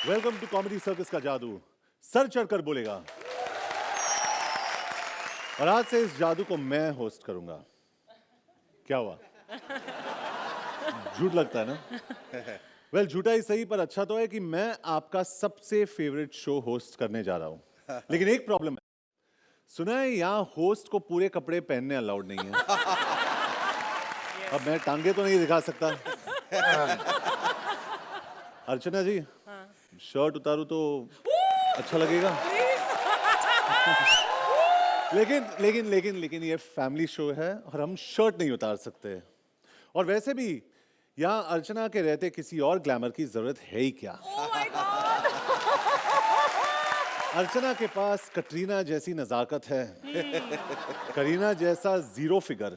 Welcome to comedy circus का जादू sir चढ़कर बोलेगा। और आज से इस जादू को मैं होस्ट करूंगा। क्या हुआ? झूठ लगता है ना? वेल झूठा ही सही, पर अच्छा तो है कि मैं आपका सबसे फेवरेट शो होस्ट करने जा रहा हूं। लेकिन एक प्रॉब्लम है, सुना है यहाँ होस्ट को पूरे कपड़े पहनने अलाउड नहीं है। अब मैं टांगे तो नहीं दिखा सकता। अर्चना जी, शर्ट उतारूं तो अच्छा लगेगा? लेकिन ये फैमिली शो है और हम शर्ट नहीं उतार सकते। और वैसे भी यहाँ अर्चना के रहते किसी और ग्लैमर की जरूरत है ही क्या? अर्चना के पास कटरीना जैसी नजाकत है, करीना जैसा जीरो फिगर,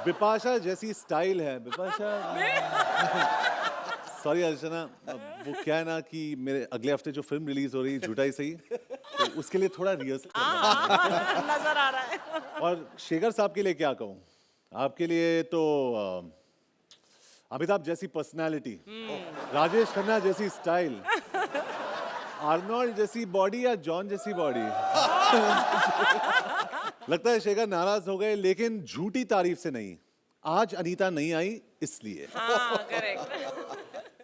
बिपाशा जैसी स्टाइल है। बिपाशा सॉरी अर्चना, वो क्या है ना कि मेरे अगले हफ्ते जो फिल्म रिलीज हो रही है झूठा ही सही, तो उसके लिए थोड़ा रिहर्सल नजर आ रहा है। और शेखर साहब के लिए क्या कहूँ, आपके लिए तो अमिताभ जैसी पर्सनालिटी, राजेश खन्ना जैसी स्टाइल, आर्नोल्ड जैसी बॉडी या जॉन जैसी बॉडी। लगता है शेखर नाराज हो गए, लेकिन झूठी तारीफ से नहीं, आज अनीता नहीं आई इसलिए। हाँ, करेक्ट।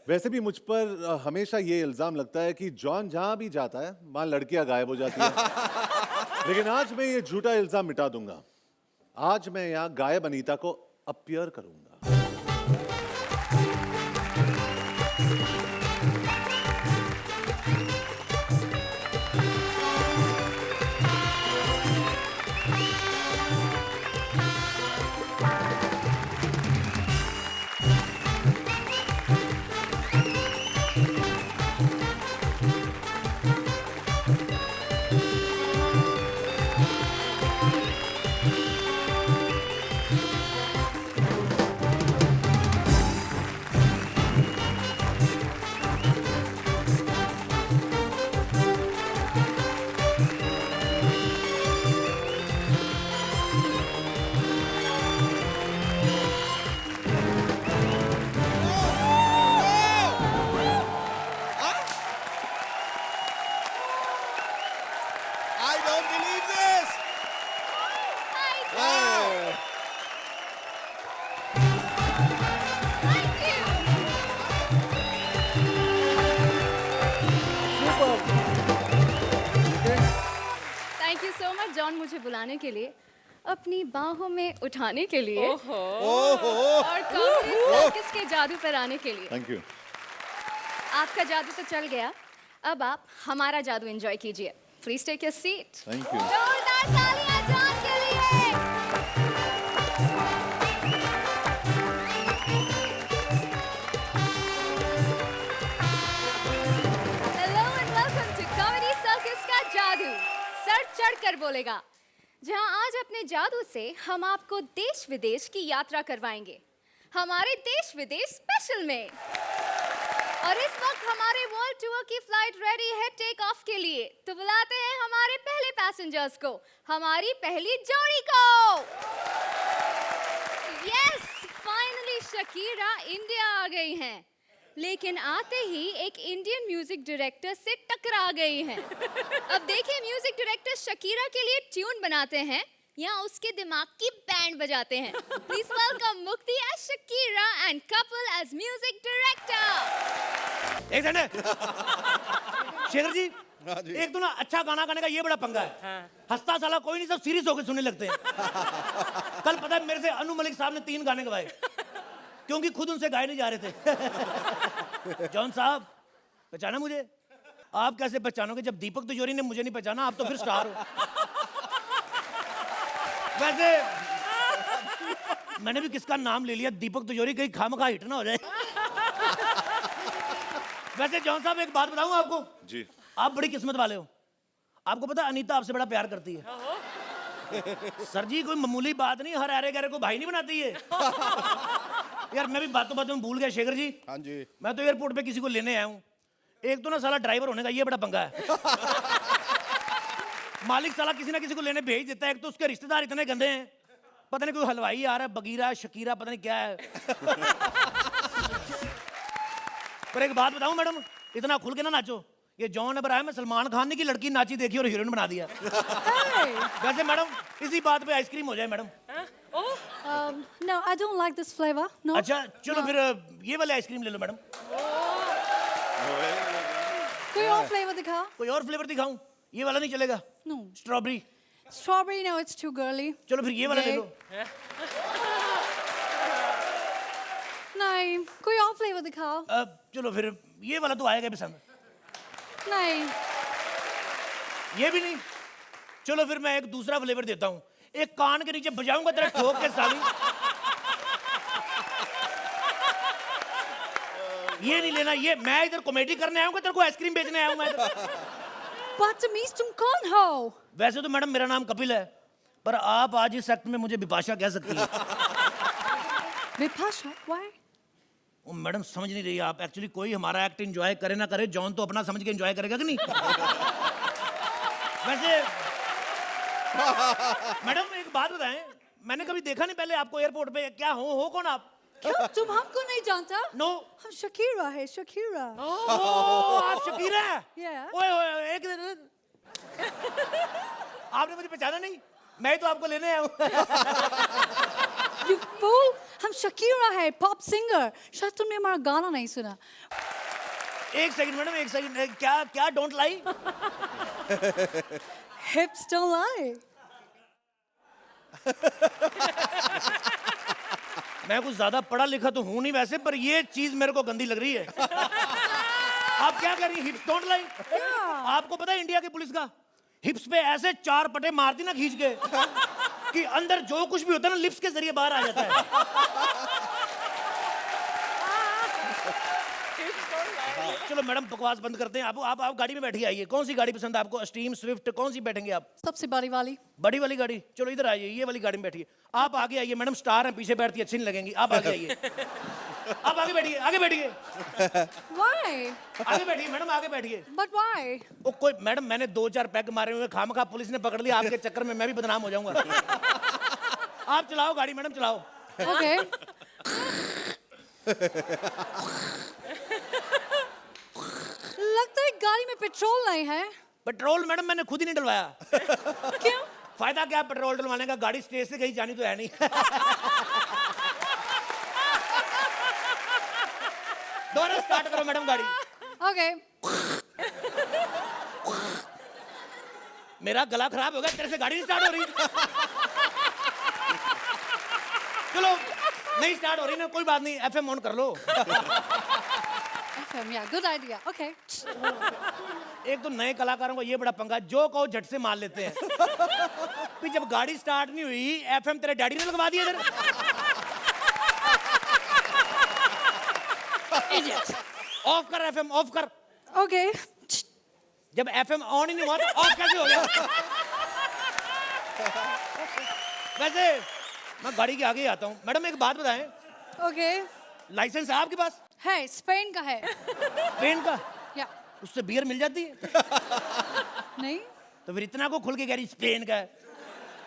वैसे भी मुझ पर हमेशा ये इल्जाम लगता है कि जॉन जहां भी जाता है वहां लड़कियां गायब हो जाती हैं। लेकिन आज मैं ये झूठा इल्जाम मिटा दूंगा। आज मैं यहाँ गायब अनीता को अपीयर करूंगा। I don't believe this! Wow! Thank you so much John, मुझे बुलाने के लिए, अपनी बाहों में उठाने के लिए और कॉमेडी सर्कस के जादू पर आने के लिए। Thank you. आपका जादू तो चल गया, अब आप हमारा जादू एंजॉय कीजिए। Please take your seat. Thank you. जोरदार तालियां जॉन के लिए। Hello and welcome to comedy circus का जादू सर चढ़कर बोलेगा, जहां आज अपने जादू से हम आपको देश विदेश की यात्रा करवाएंगे, हमारे देश विदेश स्पेशल में। और इस वक्त हमारे वर्ल्ड टूर की फ्लाइट रेडी है टेक ऑफ के लिए, तो बुलाते हैं हमारे पहले पैसेंजर्स को, हमारी पहली जोड़ी को। यस, फाइनली शकीरा इंडिया आ गई हैं, लेकिन आते ही एक इंडियन म्यूजिक डायरेक्टर से टकरा गई हैं। अब देखिए म्यूजिक डायरेक्टर शकीरा के लिए ट्यून बनाते हैं या उसके दिमाग की बैंड बजाते हैं। Please welcome Mukti as Shakira and couple as music director. एक सेकंड। शेखर जी, एक तो ना अच्छा गाना गाने का ये बड़ा पंगा है। हंसता साला कोई नहीं, सब सीरियस होकर सुनने लगते हैं। कल पता है मेरे से अनु मलिक साहब ने 3 गाने गवाए, क्योंकि खुद उनसे गाए नहीं जा रहे थे। जॉन साहब, पहचाना मुझे? आप कैसे पहचानोगे जब दीपक तिजोरी ने मुझे नहीं पहचाना? आप तो फिर स्टार हो। वैसे मैंने भी किसका नाम ले लिया, दीपक तिजोरी, कहीं खामखा हिट ना हो जाए। वैसे जॉन साहब एक बात बताऊं आपको जी। आप बड़ी किस्मत वाले हो। आपको पता अनीता आपसे बड़ा प्यार करती है। सर जी कोई मामूली बात नहीं, हर अरे गहरे को भाई नहीं बनाती है। यार मैं भी बातों बातों में भूल गया शेखर जी। हाँ जी। मैं तो एयरपोर्ट पे किसी को लेने आया हूँ, एक तो ना साला ड्राइवर होने का ये बड़ा पंगा है। मालिक साला किसी ना किसी को लेने भेज देता है, एक तो उसके रिश्तेदार इतने गंदे हैं, पता नहीं कोई हलवाई आ रहा है, बगीरा शकीरा पता नहीं क्या है। पर एक बात बताऊं मैडम, इतना खुल के ना नाचो। ये जॉन अब्राहम है, सलमान खान ने की लड़की नाची देखी और हीरोइन बना दिया। Hey. वैसे मैडम इसी बात पे आइसक्रीम हो जाए madam. Oh, No, I don't like this flavor. No. अच्छा चलो फिर ये वाले आइसक्रीम ले लो मैडम। कोई और flavor दिखा? कोई और फ्लेवर दिखाऊं? ये वाला नहीं चलेगा? No. Strawberry. Strawberry, no, it's too girly. चलो फिर ये वाला ले Gay. लो। नहीं, कोई और flavor दिखाओ। चलो फिर ये वाला तो आएगा पसंद। नहीं, ये भी नहीं। चलो फिर मैं एक दूसरा फ्लेवर देता हूँ। एक कान के नीचे बजाऊंगा तेरा ठोक के साली। ये नहीं लेना। ये मैं इधर कॉमेडी करने आया हूँ, तेरे को आइसक्रीम बेचने आया हूँ मैं इधर। बदतमीज तुम कौन हो? वैसे तो मैडम मेरा नाम कपिल है, पर आप आज इस एक्ट में मुझे बिपाशा कह सकती है। विपाशा, why? ओ मैडम समझ नहीं रही आप। एक्चुअली कोई हमारा एक्ट एंजॉय करे ना करे, जॉन तो अपना समझ के एंजॉय करेगा कि नहीं? वैसे मैडम एक बात बताएं, मैंने कभी देखा नहीं पहले आपको एयरपोर्ट पे। क्या हो कौन आप? क्यों तुम हमको नहीं जानता? नो। हम शकीरा है, शकीरा। आप शकीरा है? Yeah. ओए ओए एक आपने मुझे पहचाना नहीं? मैं तो आपको लेने आया हूँ। You fool! हम शकीरा है, पॉप सिंगर। शायद तुमने हमारा गाना नहीं सुना। एक सेकंड मैडम, एक सेकंड। क्या क्या don't lie? Hips don't lie. मैं कुछ ज्यादा पढ़ा लिखा तो हूं नहीं वैसे, पर ये चीज मेरे को गंदी लग रही है। आप क्या कह रही हैं? हिप्स डोंट लाई? आपको पता है इंडिया की पुलिस का हिप्स पे ऐसे 4 पटे मारती ना खींच के कि अंदर जो कुछ भी होता है ना लिप्स के जरिए बाहर आ जाता है। चलो मैडम बकवास बंद करते हैं। आप गाड़ी में बैठिए। आइए, कौन सी गाड़ी पसंद है आपको? स्टीम, स्विफ्ट, कौन सी बैठेंगे आप? सबसे बड़ी वाली। बड़ी वाली गाड़ी? चलो इधर आइए, ये वाली गाड़ी में बैठिए। आप आगे आइए मैडम, स्टार हैं, पीछे बैठती अच्छी नहीं लगेंगी। आप आगे आइए। आप आगे बैठिए, आगे बैठिए। Why? आगे बैठिए मैडम, आगे बैठिए। But why? ओ कोई मैडम, मैंने 2-4 पैग मारे हुए, खामखा पुलिस ने पकड़ लिया। आपके चक्कर में मैं भी बदनाम हो जाऊंगा। आप चलाओ गाड़ी मैडम, चलाओ। Okay. लगता है गाड़ी में पेट्रोल नहीं है। पेट्रोल मैडम मैंने खुद ही नहीं डलवाया। क्यों? फायदा क्या पेट्रोल डलवाने का? गाड़ी स्टेज से कहीं जानी तो है नहीं। दोबारा स्टार्ट करो मैडम गाड़ी। Okay. मेरा गला खराब हो गया, तेरे से गाड़ी नहीं स्टार्ट हो रही। चलो नहीं स्टार्ट हो रही ना, कोई बात नहीं, एफएम ऑन कर लो। FM, yeah, good idea. Okay. एक तो नए कलाकारों को ये बड़ा पंगा, जो कहो झट से मान लेते हैं। फिर जब गाड़ी स्टार्ट नहीं हुई, एफएम तेरे डैडी ने लगवा दिया इधर। Idiot. ऑफ कर एफएम, ऑफ कर। Okay. जब एफएम ऑन ही नहीं हुआ तो ऑफ कैसे हो गया? वैसे मैं गाड़ी के आगे ही आता हूँ। मैडम एक बात बताएं, Okay. लाइसेंस है आपके पास? है, स्पेन का है। स्पेन का? या उससे बियर मिल जाती है? नहीं? तो फिर इतना को खुल के कह रही स्पेन का है।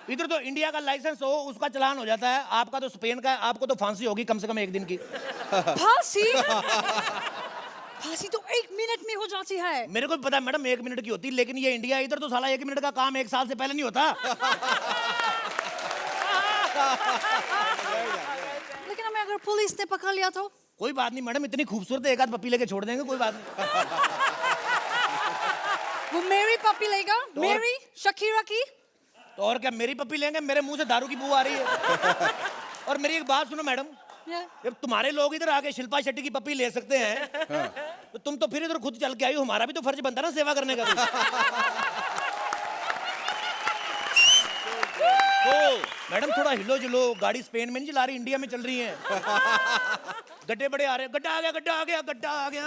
इधर तो इंडिया का लाइसेंस हो उसका चालान हो जाता है, आपका तो स्पेन का है। आपको तो फांसी होगी कम से कम 1 दिन की। फांसी? फांसी तो 1 मिनट में हो जाती है। मेरे को भी पता है मैडम 1 मिनट की होती, लेकिन ये इंडिया है, इधर तो साला 1 मिनट का काम 1 साल से पहले नहीं होता। लेकिन हमें अगर पुलिस ने पकड़ लिया तो? कोई बात नहीं मैडम, इतनी खूबसूरत है, एक आध पप्पी लेके छोड़ देंगे, कोई बात नहीं। वो मेरी पपी लेगा? मेरी? शकीरा की? तो और क्या, मेरी पप्पी लेंगे? मेरे मुंह से दारू की बू आ रही है। और मेरी एक बात सुनो मैडम, Yeah. जब तुम्हारे लोग इधर आके शिल्पा शेट्टी की पप्पी ले सकते हैं, तो तुम तो फिर इधर खुद चल के आई हो। हमारा भी तो फर्ज बनता है ना सेवा करने का भी। तो मैडम थोड़ा हिलो जुलो, गाड़ी स्पेन में नहीं चला रही, इंडिया में चल रही है। गड्ढे बड़े आ रहे हैं। गड्ढा आ गया, गड्ढा आ गया, गड्ढा आ गया।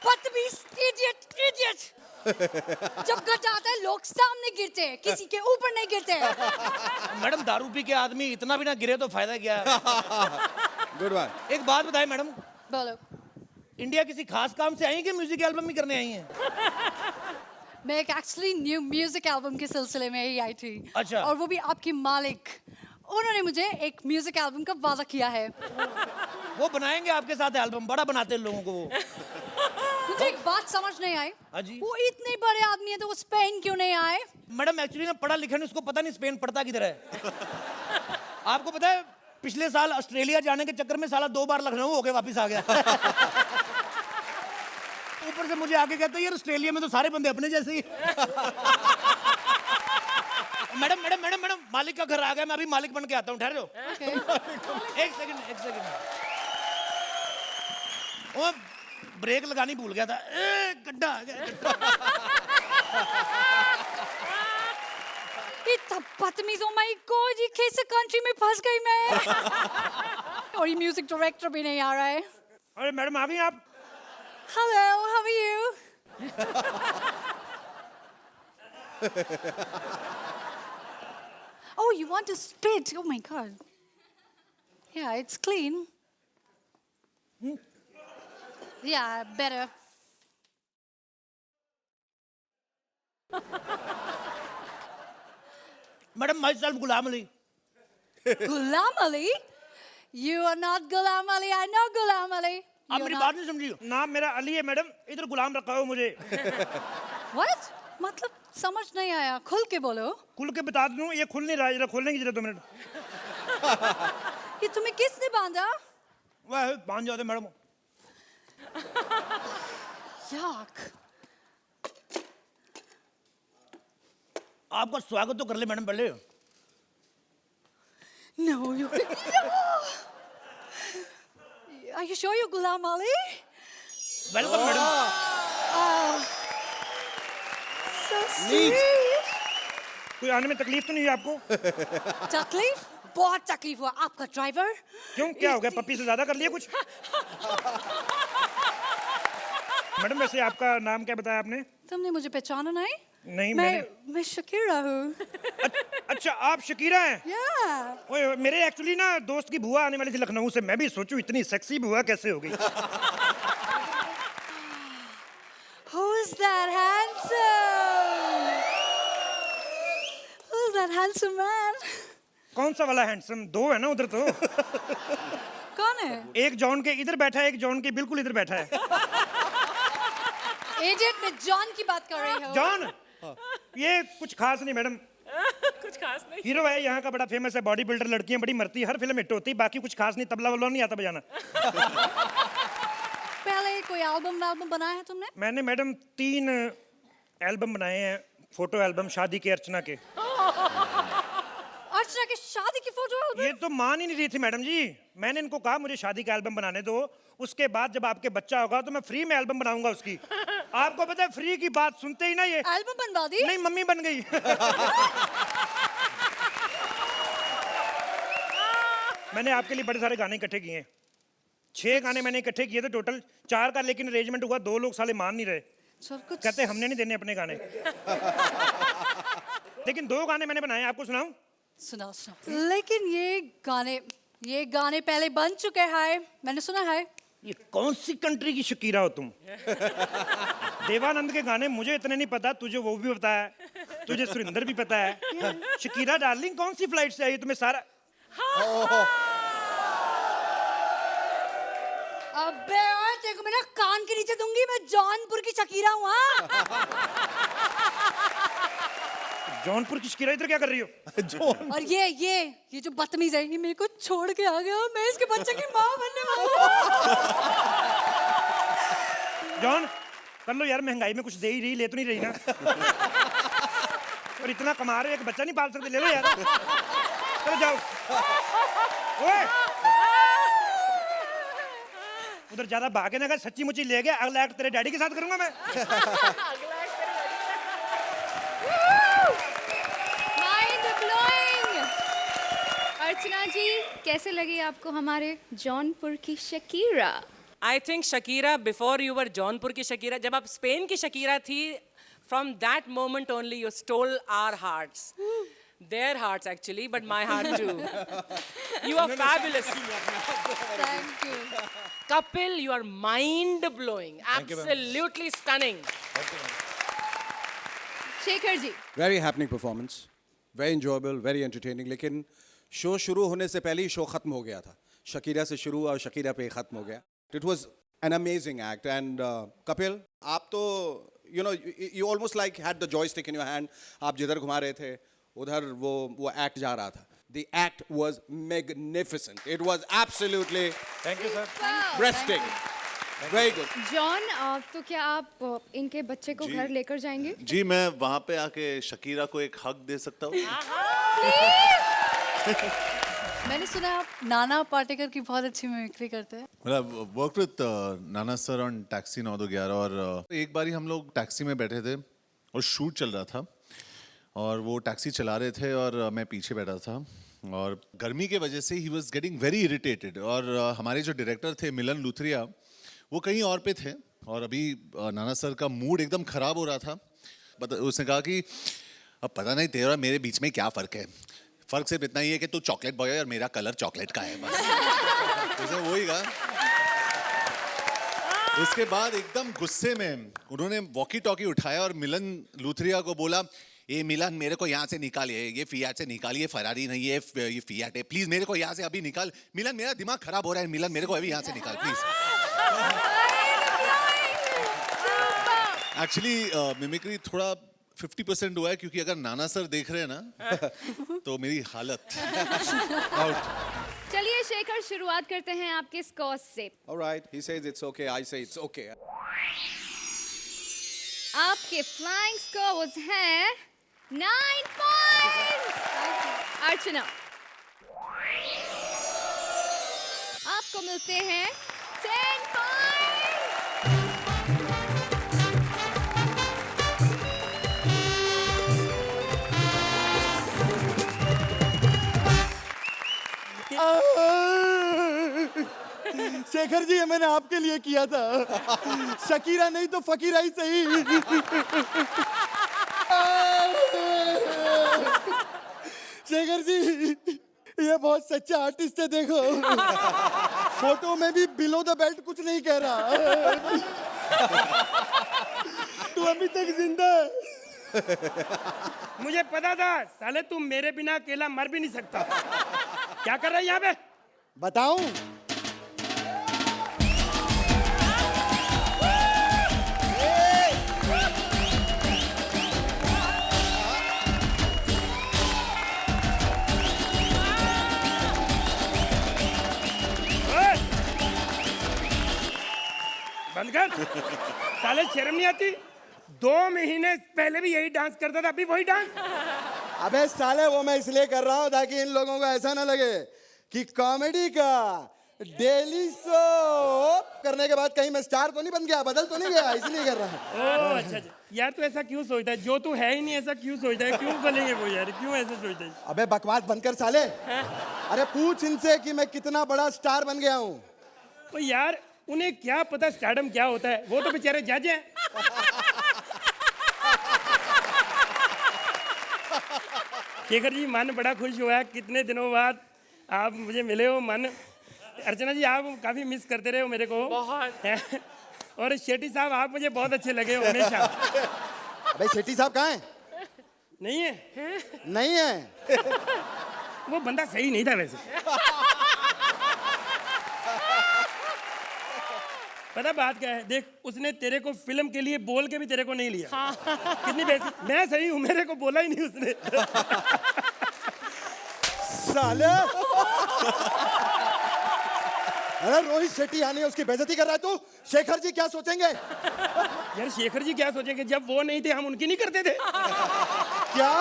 बदतमीज, इडियट, इडियट। जब गड्ढा आता है लोग सामने गिरते हैं, किसी के ऊपर नहीं गिरते हैं। मैडम दारू पी के आदमी इतना भी ना गिरे तो फायदा क्या है? Good one. एक बात बताएं मैडम, बोलो। इंडिया किसी खास काम से आई हैं कि म्यूजिक एल्बम ही करने आई हैं? मैं एक एक्चुअली न्यू म्यूजिक एल्बम के सिलसिले में ही आई थी। अच्छा। और वो भी आपकी मालिक, उन्होंने मुझे एक म्यूजिक एल्बम का वादा किया है। वो बनाएंगे आपके साथ एल्बम, बड़ा बनाते हैं लोगों को वो। मुझे एक बात समझ नहीं आई। हाँ जी। वो इतने बड़े आदमी है तो वो स्पेन क्यों नहीं आए? मैडम एक्चुअली ना पढ़ा लिखा नहीं, उसको पता नहीं स्पेन पढ़ता किधर है। आपको पता है पिछले साल ऑस्ट्रेलिया जाने के चक्कर में साला 2 बार लखनऊ होके वापस आ गया। ऊपर से मुझे आके कहते हैं यार ऑस्ट्रेलिया में तो सारे बंदे अपने जैसे ही। मैडम मैडम मैडम मैडम मालिक का घर आ गया, मैं अभी मालिक बन के आता हूँ, ठहर जाओ। एक सेकंड। वो ब्रेक लगानी भूल गया था, गड्ढा आ गया। इतना बदतमीज, ओ माय गॉड, ये कैसे कंट्री में फंस गई मैं? और ये म्यूजिक डायरेक्टर भी नहीं आ रहा है। अरे मैडम आ गई आप? Hello, how are you? Oh, you want to spit? Oh my god. Yeah, it's clean. Yeah, better. Madam my self Ghulam Ali. Ghulam Ali? You are not Ghulam Ali. I know Ghulam Ali. आप You're मेरी not- बात नहीं समझी। नाम मेरा अली है madam, इधर गुलाम रखा हो मुझे। What? मतलब समझ नहीं आया, खुल के बोलो। खुल के बता दूं, ये खुल नहीं रहा, जरा खोलने की जरा 2 मिनट। ये तुम्हें किसने बांधा? वाह बांध जाते मैडम। Yuck. आपका स्वागत तो कर ले मैडम पहले। No, you. Are you sure you're Ghulam Ali? Welcome madam. So sweet. कोई आने में तकलीफ तो नहीं है आपको? तकलीफ? बहुत तकलीफ हुआ। आपका ड्राइवर? क्यों, क्या हो गया? पप्पी से ज्यादा कर लिया कुछ? मैडम वैसे आपका नाम क्या बताया आपने? तुमने मुझे पहचाना नहीं? नहीं मैं शकीरा हूँ। अच्छा आप शकीरा हैं? Yeah. ओए मेरे एक्चुअली ना दोस्त की बुआ आने वाली थी लखनऊ से, मैं भी सोचूं इतनी सेक्सी बुआ कैसे हो गई। Who's that handsome? Who's that handsome man? कौन सा वाला हैंडसम? 2 है ना उधर तो। कौन है? एक जॉन के इधर बैठा है, एक जॉन के बिल्कुल इधर बैठा है। Idiot, मैं जॉन की बात कर रही हूँ। जॉन? ये कुछ खास नहीं मैडम, कुछ खास नहीं। हीरो है यहाँ का, बड़ा फेमस है, बॉडी बिल्डर, लड़कियां बड़ी मरती, हर फिल्म हिट होती, बाकी कुछ खास नहीं, तबला वबला नहीं आता बजाना। पहले कोई एल्बम बनाया है तुमने? मैंने मैडम 3 एल्बम बनाए हैं, फोटो एल्बम शादी के अर्चना के। अर्चना की शादी की फोटो एल्बम? ये तो मान ही नहीं रही थी मैडम जी। मैंने इनको कहा मुझे शादी का एल्बम बनाने दो, उसके बाद जब आपके बच्चा होगा तो मैं फ्री में एल्बम बनाऊंगा उसकी। आपको पता है फ्री की बात सुनते ही ना ये एल्बम बनवा दी? नहीं मम्मी बन गई। मैंने आपके लिए बड़े सारे गाने इकट्ठे किए हैं, 6 गाने मैंने इकट्ठे किए थे टोटल, 4 का लेकिन अरेंजमेंट हुआ, 2 लोग साले मान नहीं रहे, चल कुछ कहते हमने नहीं देने अपने गाने। लेकिन 2 गाने मैंने बनाए, आपको सुनाऊं? सुनाओ। लेकिन ये गाने पहले बन चुके हैं, मैंने सुना है। ये कौन सी कंट्री की शकीरा हो तुम? देवानंद के गाने मुझे इतने नहीं पता, तुझे वो भी पता है, तुझे सुरिंदर भी पता है। शकीरा डार्लिंग कौन सी फ्लाइट से आई तुम्हें सारा? अबे यार तेरे को मेरा कान के नीचे दूंगी, मैं जौनपुर की शकीरा हूँ। जौनपुर की शकीरा इधर क्या कर रही हो? और ये जो बदतमीज है, ये मेरे को छोड़ के आ गया, मैं इसके बच्चे की माँ बनने वाली हूँ। जॉन कर लो यार, महंगाई में कुछ दे ही रही, ले तो नहीं रही ना। और इतना कमा रहे हो, एक बच्चा नहीं पाल सकते, ले लो यार। चलो जाओ। ओए उधर ज्यादा भागे ना, अगर सच्ची मुच्ची ले गया अगला एक्ट तेरे डैडी के साथ करूंगा मैं। Mind blowing. अर्चना जी कैसे लगी आपको हमारे जौनपुर की Shakira? I think Shakira before you were Jaunpur की शकीरा, जब आप स्पेन की शकीरा थी, from that moment only you stole our hearts, their hearts actually, but my heart too. You are fabulous. Thank you. Kapil, you are mind blowing, absolutely stunning. Shekhar ji, very happening performance, very enjoyable, very entertaining. लेकिन show शुरू होने से पहले ही show खत्म हो गया था। Shakira से शुरू और शकीरा पे ख़त्म हो गया. It was an amazing act. And Kapil, आप तो you almost like had the joystick in your hand. आप जिधर घुमा रहे थे उधर वो act जा रहा था. The act was magnificent. It was absolutely thank you sir. breathtaking. Very good. John, तो क्या आप इनके बच्चे को घर लेकर जाएंगे? जी मैं वहां पे आके शकीरा को एक हक दे सकता हूँ. मैंने सुना आप नाना पाटेकर की बहुत अच्छी मिमिक्री करते हैं. Well, I've worked with Nana sir on Taxi 9-11 और एक बारी हम लोग टैक्सी में बैठे थे और शूट चल रहा था और वो टैक्सी चला रहे थे और मैं पीछे बैठा था और गर्मी के वजह से he was getting very irritated और हमारे जो डायरेक्टर थे मिलन लूथरिया वो कहीं और पे थे और अभी नाना सर का मूड एकदम खराब हो रहा था. उसने कहा कि अब पता नहीं तेरा मेरे बीच में क्या फ़र्क है, फ़र्क सिर्फ इतना ही है कि तू चॉकलेट बॉय है और मेरा कलर चॉकलेट का है बस. उसने वही कहा. उसके बाद एकदम गुस्से में उन्होंने वॉकी टॉकी उठाया और मिलन लूथरिया को बोला, ये मिलन मेरे को यहाँ से निकालिए, ये फियाट से निकालिए, फरारी नहीं है ये फियाट है, प्लीज मेरे को यहाँ से अभी निकाल. मिलन मेरा दिमाग खराब हो रहा है, मिलन मेरे को अभी यहाँ से निकाल प्लीज. एक्चुअली मिमिक्री थोड़ा 50% हुआ है क्योंकि अगर नाना सर देख रहे हैं ना तो मेरी हालत आउट. चलिए शेखर, शुरुआत करते हैं आपके स्कोर से. All right. He says it's okay. I say it's okay. आपके फ्लाइंग स्कोर्स हैं 9 पॉइंट्स. अर्चना, आपको मिलते हैं 10 पॉइंट्स. शेखर जी, ये मैंने आपके लिए किया था. शकीरा नहीं तो फकीरा ही सही. शेखर जी, ये बहुत सच्चा आर्टिस्ट है. देखो फोटो में भी बिलो द बेल्ट कुछ नहीं कह रहा. तू अभी तक जिंदा है. मुझे पता था साले तू मेरे बिना अकेला मर भी नहीं सकता. क्या कर रहा है यहाँ पे? बताऊं? बंद कर. साले शर्म नहीं आती? 2 महीने पहले भी यही डांस करता था, अभी वही डांस. अबे साले, वो मैं इसलिए कर रहा हूँ ताकि इन लोगों को ऐसा ना लगे कि कॉमेडी का डेली शो करने के बाद कहीं मैं स्टार तो नहीं बन गया, बदल तो नहीं गया, इसलिए कर रहा हूँ. ओह अच्छा अच्छा. यार तू ऐसा क्यों सोचता है? जो तू है ही नहीं ऐसा क्यों सोचता है? क्यों बनेंगे वो यार? क्यों ऐसा सोचता है? अबे बकवास बंद कर साले. अरे पूछ इनसे कि मैं कितना बड़ा स्टार बन गया हूँ. तो यार उन्हें क्या पता स्टारडम क्या होता है? वो तो बेचारे जज हैं. शेखर जी, मन बड़ा खुश हुआ है. कितने दिनों बाद आप मुझे मिले हो. मन, अर्चना जी आप काफी मिस करते रहे हो मेरे को बहुत. और शेट्टी साहब आप मुझे बहुत अच्छे लगे हो हमेशा. अबे शेट्टी साहब कहाँ हैं? नहीं है? नहीं है. वो बंदा सही नहीं था वैसे. पता बात क्या है? देख, उसने तेरे को फिल्म के लिए बोल के भी तेरे को नहीं लिया. कितनी बेइज्जती. मैं सही हूँ, मेरे को बोला ही नहीं उसने. साले. अरे रोहित शेट्टी आने उसकी बेइज्जती कर रहा है तू. शेखर जी क्या सोचेंगे? यार शेखर जी क्या सोचेंगे? जब वो नहीं थे हम उनकी नहीं करते थे. क्या?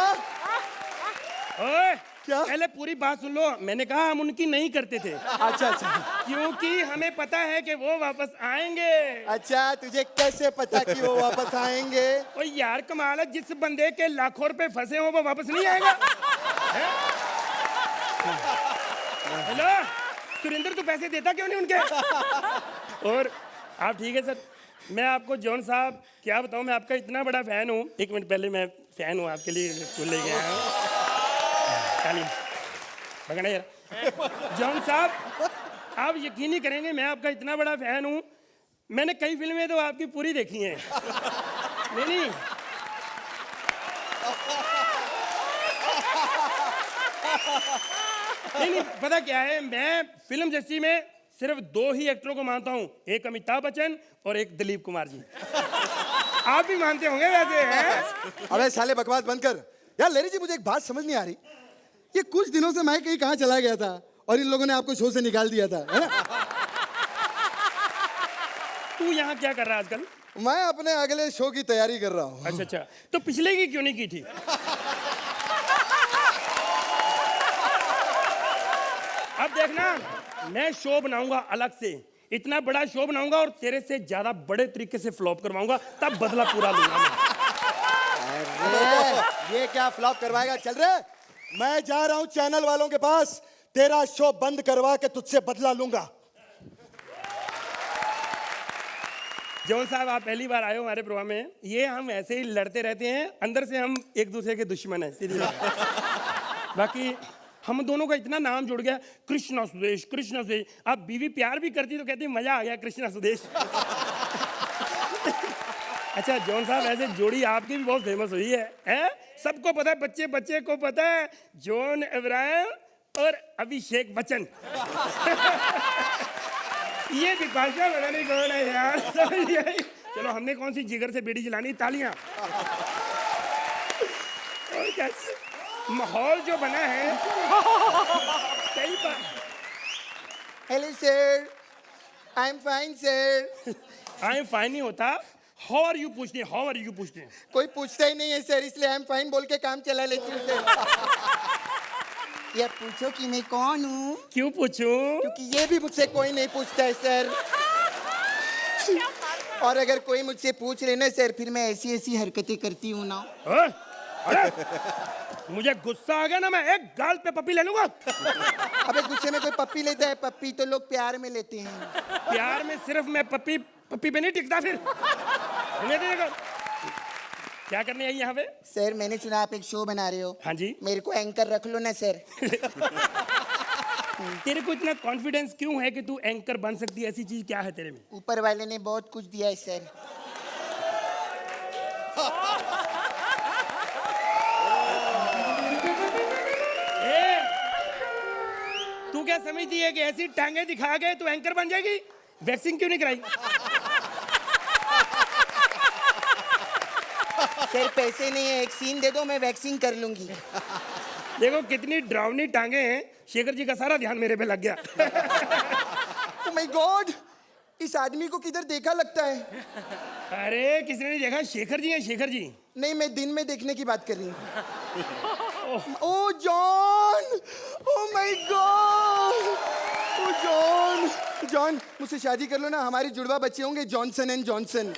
ओए क्या? पहले पूरी बात सुन लो. मैंने कहा हम उनकी नहीं करते थे. अच्छा अच्छा. क्योंकि हमें पता है कि वो वापस आएंगे. अच्छा, तुझे कैसे पता कि वो वापस आएंगे? ओ यार कमाल है, जिस बंदे के लाखों रुपए फंसे हो वो वापस नहीं आएगा. हेलो सुरेंद्र, तू पैसे देता क्यों नहीं उनके? और आप ठीक है सर? मैं आपको जॉन साहब क्या बताऊं, मैं आपका इतना बड़ा फैन हूँ. 1 मिनट पहले मैं फैन हूँ आपके लिए स्कूल ले गया हूँ. पकड़ा यार. जॉन साहब आप यकीन नहीं करेंगे, मैं आपका इतना बड़ा फैन हूँ. मैंने कई फिल्में तो आपकी पूरी देखी हैं. नहीं नहीं नहीं, पता क्या है, मैं फिल्म इंडस्ट्री में सिर्फ 2 ही एक्टरों को मानता हूँ, एक अमिताभ बच्चन और एक दिलीप कुमार जी। आप भी मानते होंगे वैसे, हैं? अबे साले बकवास बंद कर यार। लेरी जी मुझे एक बात समझ नहीं आ रही, ये कुछ दिनों से मैं कहीं कहाँ चला गया था और इन लोगों ने आपको शो से निकाल दिया था, है ना? तू यहाँ क्या कर रहा है आजकल? मैं अपने अगले शो की तैयारी कर रहा हूँ। अच्छा अच्छा, तो पिछले की क्यों नहीं की थी? अब देखना, मैं शो बनाऊंगा अलग से, इतना बड़ा शो बनाऊंगा और तेरे से ज्यादा बड़े तरीके से फ्लॉप करवाऊंगा, तब बदला पूरा लूंगा मैं। अरे ये क्या फ्लॉप करवाएगा? चल रे, मैं जा रहा हूँ चैनल वालों के पास, तेरा शो बंद करवा के तुझसे बदला लूंगा। जॉन साहब, आप पहली बार आए हो हमारे प्रोग्राम में। ये हम ऐसे ही लड़ते रहते हैं, अंदर से हम एक दूसरे के दुश्मन हैं, सीधी बात। बाकी हम दोनों का इतना नाम जुड़ गया, कृष्णा सुदेश, कृष्णा सुदेश। आप बीवी प्यार भी करती तो कहती मजा आ गया कृष्णा सुदेश। अच्छा जॉन साहब, ऐसे जोड़ी आपकी भी बहुत फेमस हुई है? सबको पता है, बच्चे बच्चे को पता है, जॉन इब्राहिम और अभिषेक बच्चन। ये विपाशा पता नहीं कौन है यार। चलो, हमने कौन सी जिगर से बेड़ी जलानी, तालियां। और क्या माहौल जो बना है कई बार। Hello sir, I am fine sir. I am fine नहीं होता, हाउ आर यू पूछते हैं, हाउ आर यू पूछते हैं। कोई पूछता ही नहीं है सर, इसलिए आई एम फाइन बोल के काम चला लेती हूँ सर। ये पूछो कि मैं कौन हूँ? क्यों पूछूं? क्योंकि ये भी मुझसे कोई नहीं पूछता है सर। और अगर कोई मुझसे पूछ लेना सर, फिर मैं ऐसी ऐसी हरकतें करती हूँ ना। अरे मुझे गुस्सा आ गया ना, मैं एक गाल पे पप्पी ले लूंगा। अबे गुस्से में कोई पप्पी लेता है? पप्पी तो लोग प्यार में लेते हैं। प्यार में सिर्फ मैं पप्पी पे नहीं टिकता। फिर क्या करने आई यहाँ पे? सर मैंने सुना आप एक शो बना रहे हो। हाँ जी। मेरे को एंकर रख लो ना सर। तेरे को इतना कॉन्फिडेंस क्यों है कि तू एंकर बन सकती है? ऐसी चीज क्या है तेरे में? ऊपर वाले ने बहुत कुछ दिया है सर। तू क्या समझती है कि ऐसी टांगे दिखा के तू एंकर बन जाएगी? वैक्सीन क्यों नहीं कराई? सर पैसे नहीं है, एक सीन दे दो, मैं वैक्सीन कर लूंगी। देखो कितनी डरावनी टांगे हैं, शेखर जी का सारा ध्यान मेरे पे लग गया। ओह माय गॉड, इस आदमी को किधर देखा लगता है? अरे किसने नहीं देखा, शेखर जी हैं, शेखर जी। नहीं, मैं दिन में देखने की बात कर रही हूँ। Oh John, oh my God, oh John. John मुझसे शादी कर लो ना, हमारे जुड़वा बच्चे होंगे, जॉनसन एंड जॉनसन।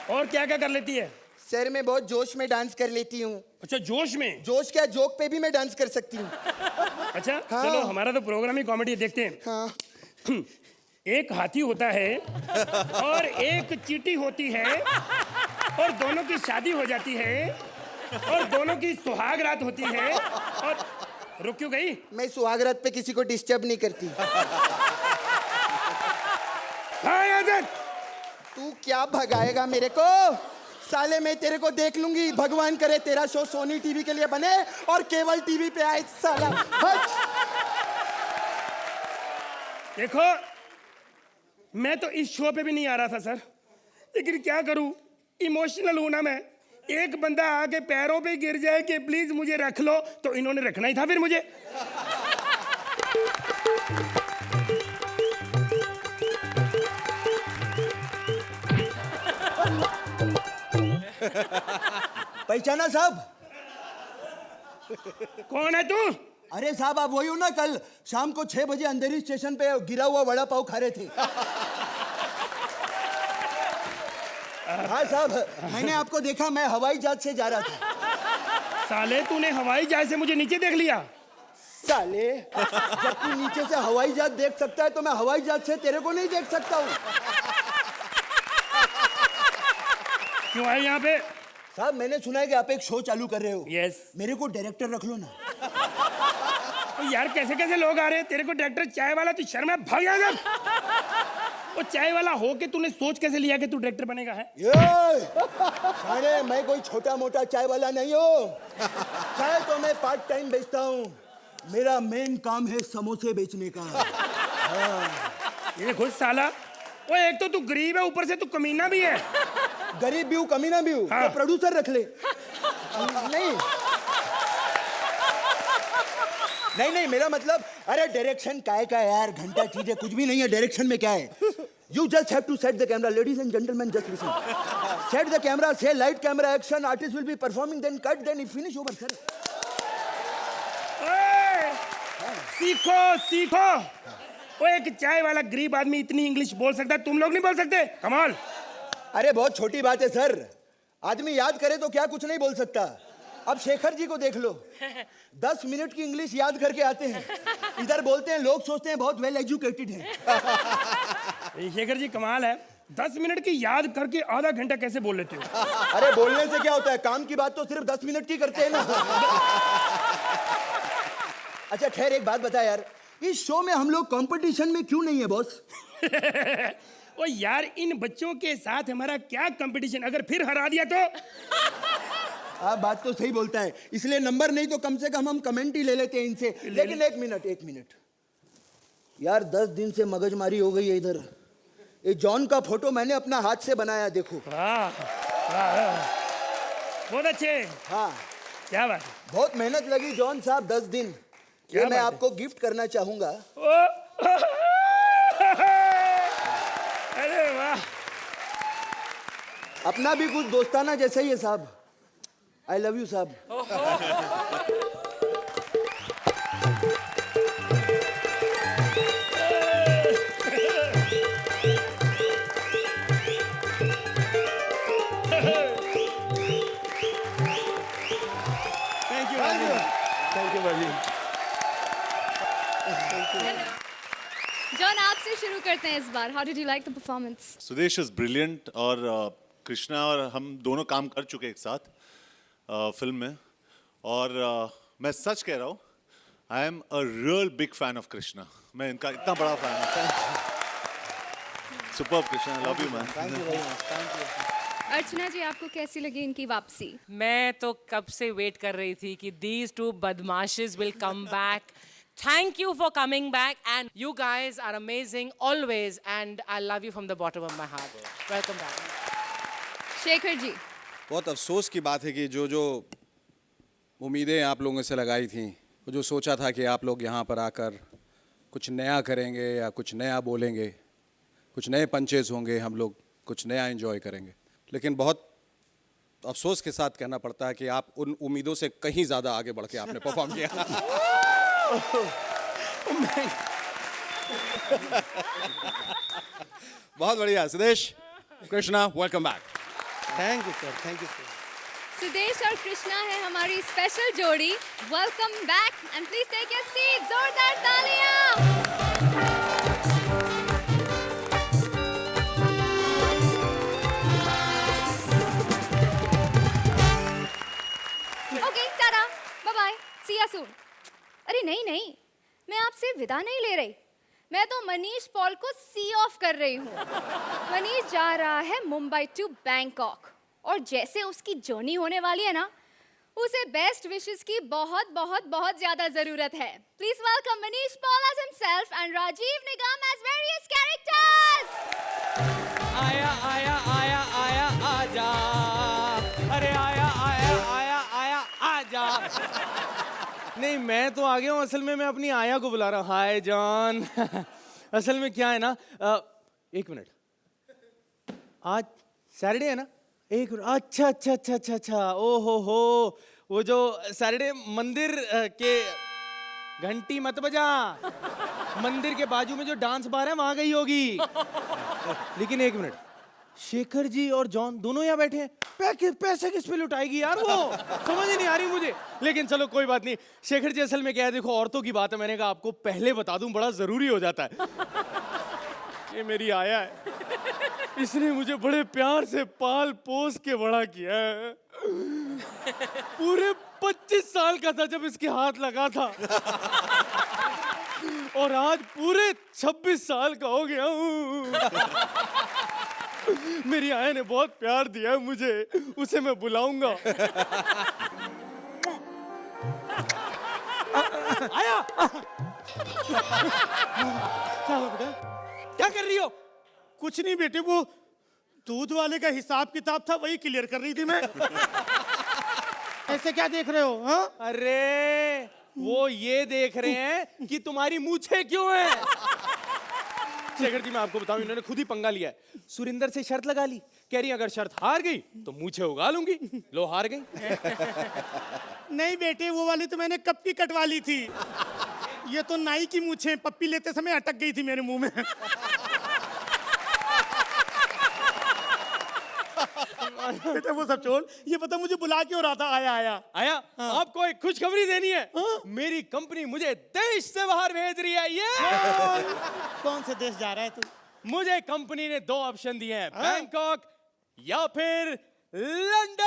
और क्या क्या कर लेती है? सर मैं बहुत जोश में डांस कर लेती हूँ। अच्छा जोश में? जोश क्या, जोक पे भी मैं डांस कर सकती हूँ। अच्छा हाँ। चलो, हमारा तो प्रोग्राम ही कॉमेडी देखते हैं। हाँ। एक हाथी होता है और एक चींटी होती है और दोनों की शादी हो जाती है और दोनों की सुहाग रात होती है। और रुक क्यों गई? मैं सुहाग रात पे किसी को डिस्टर्ब नहीं करती। हाँ यार, तू क्या भगाएगा मेरे को? साले मैं तेरे को देख लूंगी। भगवान करे तेरा शो सोनी टीवी के लिए बने और केवल टीवी पे आए साला। हट। देखो मैं तो इस शो पे भी नहीं आ रहा था सर, लेकिन क्या करूं, इमोशनल हूं ना मैं। एक बंदा आके पैरों पे गिर जाए कि प्लीज मुझे रख लो, तो इन्होंने रखना ही था फिर मुझे। पहचाना साहब? कौन है तू? अरे साहब आप वही हो ना, कल शाम को 6 बजे अंधेरी स्टेशन पे गिरा हुआ वड़ा पाव खा रहे थे। हाँ साहब, मैंने आपको देखा, मैं हवाई जहाज से जा रहा था। साले तूने हवाई जहाज से मुझे नीचे देख लिया? साले जब तू नीचे से हवाई जहाज देख सकता है तो मैं हवाई जहाज से तेरे को नहीं देख सकता हूँ। क्यों आए यहाँ पे? साहब मैंने सुना है कि आप एक शो चालू कर रहे हो। यस। मेरे को डायरेक्टर रख लो ना। तो यार कैसे कैसे लोग आ रहे हैं, तेरे को डायरेक्टर चाय वाला, तू शर्मा भाग यहाँ से। वो चाय वाला हो के तूने सोच कैसे लिया कि तू डायरेक्टर बनेगा है? अरे मैं कोई छोटा मोटा चाय वाला नहीं हूँ। चाय तो मैं पार्ट टाइम बेचता हूँ। मेरा मेन काम है समोसे बेचने का। ये खुद साला, वो एक तो तू गरीब है, ऊपर से तू कमीना भी है। गरीब भी हूँ, कमीना भी हूँ, हाँ। तो प्रोड्यूसर रख ले। नहीं, मेरा मतलब, अरे डायरेक्शन काय का यार, घंटा चीज है, कुछ भी नहीं है डायरेक्शन में। क्या है? You just have to set the camera, ladies and gentlemen, just listen. Set the camera, say light, camera, action. Artist will be performing, then cut, then finish over, sir. सीखो। वो एक चाय वाला गरीब आदमी इतनी इंग्लिश बोल सकता है, तुम लोग नहीं बोल सकते? कमाल। अरे बहुत छोटी बात है सर। आदमी याद करे तो क्या कुछ नहीं बोल सकता। अब शेखर जी को देख लो, 10 मिनट की इंग्लिश याद करके आते हैं, इधर बोलते हैं, लोग सोचते हैं बहुत वेल एजुकेटेड हैं। शेखर जी कमाल है, 10 मिनट की याद करके आधा घंटा कैसे बोल लेते हो? अरे बोलने से क्या होता है, काम की बात तो सिर्फ 10 मिनट की करते हैं ना। अच्छा खैर एक बात बता यार, इस शो में हम लोग कंपटीशन में क्यों नहीं है बॉस? ओ यार, इन बच्चों के साथ हमारा क्या कंपटीशन, अगर फिर हरा दिया तो? आप बात तो सही बोलता है, इसलिए नंबर नहीं तो कम से कम हम कमेंट ही ले लेते हैं इनसे। लेकिन एक मिनट यार, 10 दिन से मगजमारी हो गई है इधर। ये जॉन का फोटो मैंने अपना हाथ से बनाया, देखो। बहुत अच्छे। हाँ क्या बात? बहुत मेहनत लगी जॉन साहब, 10 दिन। ये मैं आपको गिफ्ट करना चाहूंगा। अरे वाह, अपना भी कुछ दोस्ताना जैसा ही है साहब। आई लव यू साहब। थैंक यू भाभी। जॉन, आपसे शुरू करते हैं इस बार। How did you like the performance? Sudesh is brilliant और कृष्णा और हम दोनों काम कर चुके एक साथ फिल्म में, और मैं सच कह रहा हूँ, I am a real big fan of Krishna. मैं इनका इतना बड़ा फैन हूँ। Super Krishna, love you man. Archana ji, आपको कैसी लगी इनकी वापसी? मैं तो कब से वेट कर रही थी कि these two badmashes will come back. Thank you for coming back, and you guys are amazing always, and I love you from the bottom of my heart. Welcome back. Shekhar ji, बहुत अफसोस की बात है कि जो उम्मीदें आप लोगों से लगाई थी, जो सोचा था कि आप लोग यहाँ पर आकर कुछ नया करेंगे या कुछ नया बोलेंगे, कुछ नए पंचेज होंगे, हम लोग कुछ नया एंजॉय करेंगे, लेकिन बहुत अफसोस के साथ कहना पड़ता है कि आप उन उम्मीदों से कहीं ज़्यादा आगे बढ़ के आपने परफॉर्म किया। बहुत बढ़िया। Sudesh, Krishna, welcome back. Thank you sir, thank you sir. Sudesh और कृष्णा है हमारी स्पेशल जोड़ी। Welcome back and please take your seat. जोरदार तालियां। Okay, tata, bye bye, see you soon. अरे नहीं, मैं आपसे विदा नहीं ले रही, मैं तो मनीष पॉल को सी ऑफ कर रही हूँ। मनीष जा रहा है मुंबई टू बैंकॉक, और जैसे उसकी जर्नी होने वाली है ना, उसे बेस्ट विशेस की बहुत बहुत बहुत ज्यादा जरूरत है। Please welcome Manish Paul as himself and Rajiv Nigam as various characters. आया आया आया आया आजा, अरे आया आया आया आया आजा। नहीं, मैं तो आ गया हूँ। असल में मैं अपनी आया को बुला रहा हूँ। हाय जॉन। असल में क्या है ना, एक मिनट, आज सैटरडे है ना? एक मिनट, अच्छा, ओ हो, वो जो सैटरडे मंदिर के घंटी मत बजा, मंदिर के बाजू में जो डांस बार है वहां गई होगी। लेकिन एक मिनट, शेखर जी और जॉन दोनों यहाँ बैठे हैं, पैसे किस पे लुटाएगी यार वो? समझ ही नहीं आ रही मुझे। लेकिन चलो कोई बात नहीं। शेखर जी, असल में क्या है, देखो औरतों की बात है, मैंने कहा आपको पहले बता दूं, बड़ा जरूरी हो जाता है। ये मेरी आया है, इसने मुझे बड़े प्यार से पाल पोस के बड़ा किया है। पूरे 25 साल का था जब इसके हाथ लगा था, और आज पूरे 26 साल का हो गया हूँ। मेरी आया ने बहुत प्यार दिया है मुझे, उसे मैं बुलाऊंगा। आया क्या हुआ बेटा? क्या कर रही हो? कुछ नहीं बेटे, वो दूध वाले का हिसाब किताब था, वही क्लियर कर रही थी मैं। ऐसे क्या देख रहे हो? हाँ? अरे वो ये देख रहे हैं कि तुम्हारी मूछें क्यों हैं। शेखर जी मैं आपको बताऊं, इन्होंने खुद ही पंगा लिया है। सुरिंदर से शर्त लगा ली, कह रही अगर शर्त हार गई तो मूछें उगा लूंगी। लो हार गई। नहीं बेटे, वो वाली तो मैंने कब की कटवा ली थी। ये तो नाई की मूछें पप्पी लेते समय अटक गई थी मेरे मुंह में। बेटा वो सब छोड़, ये बता मुझे बुला क्यों रहा था? आया आया आपको एक खुशखबरी देनी है। मेरी कंपनी मुझे देश से बाहर भेज रही है। ये कौन से देश जा रहा है तू? मुझे कंपनी ने 2 ऑप्शन दिए हैं, बैंकॉक या फिर लंदन।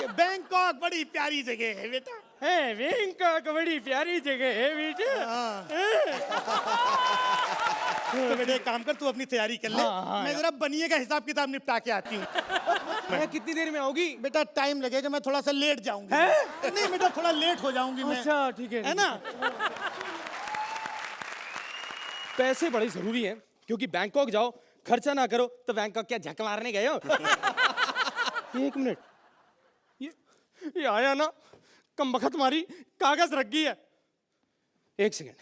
ये बैंकॉक बड़ी प्यारी जगह है बेटा। है बैंकॉक बड़ी प्यारी जगह है बेटा। तो बेटे एक काम कर, तू अपनी तैयारी कर ले। मैं जरा बनिए का हिसाब किताब निपटा के आती हूँ। मैं कितनी देर में आओगी? बेटा टाइम लगेगा, मैं थोड़ा सा लेट जाऊंगी। नहीं बेटा, थोड़ा लेट हो जाऊंगी मैं। अच्छा ठीक है ना? पैसे बड़े जरूरी हैं, क्योंकि बैंकॉक जाओ खर्चा ना करो तो बैंकॉक क्या झक मारने गए हो? एक मिनट, ये आया ना कम बखत मारी कागज रख गई है। एक सेकेंड।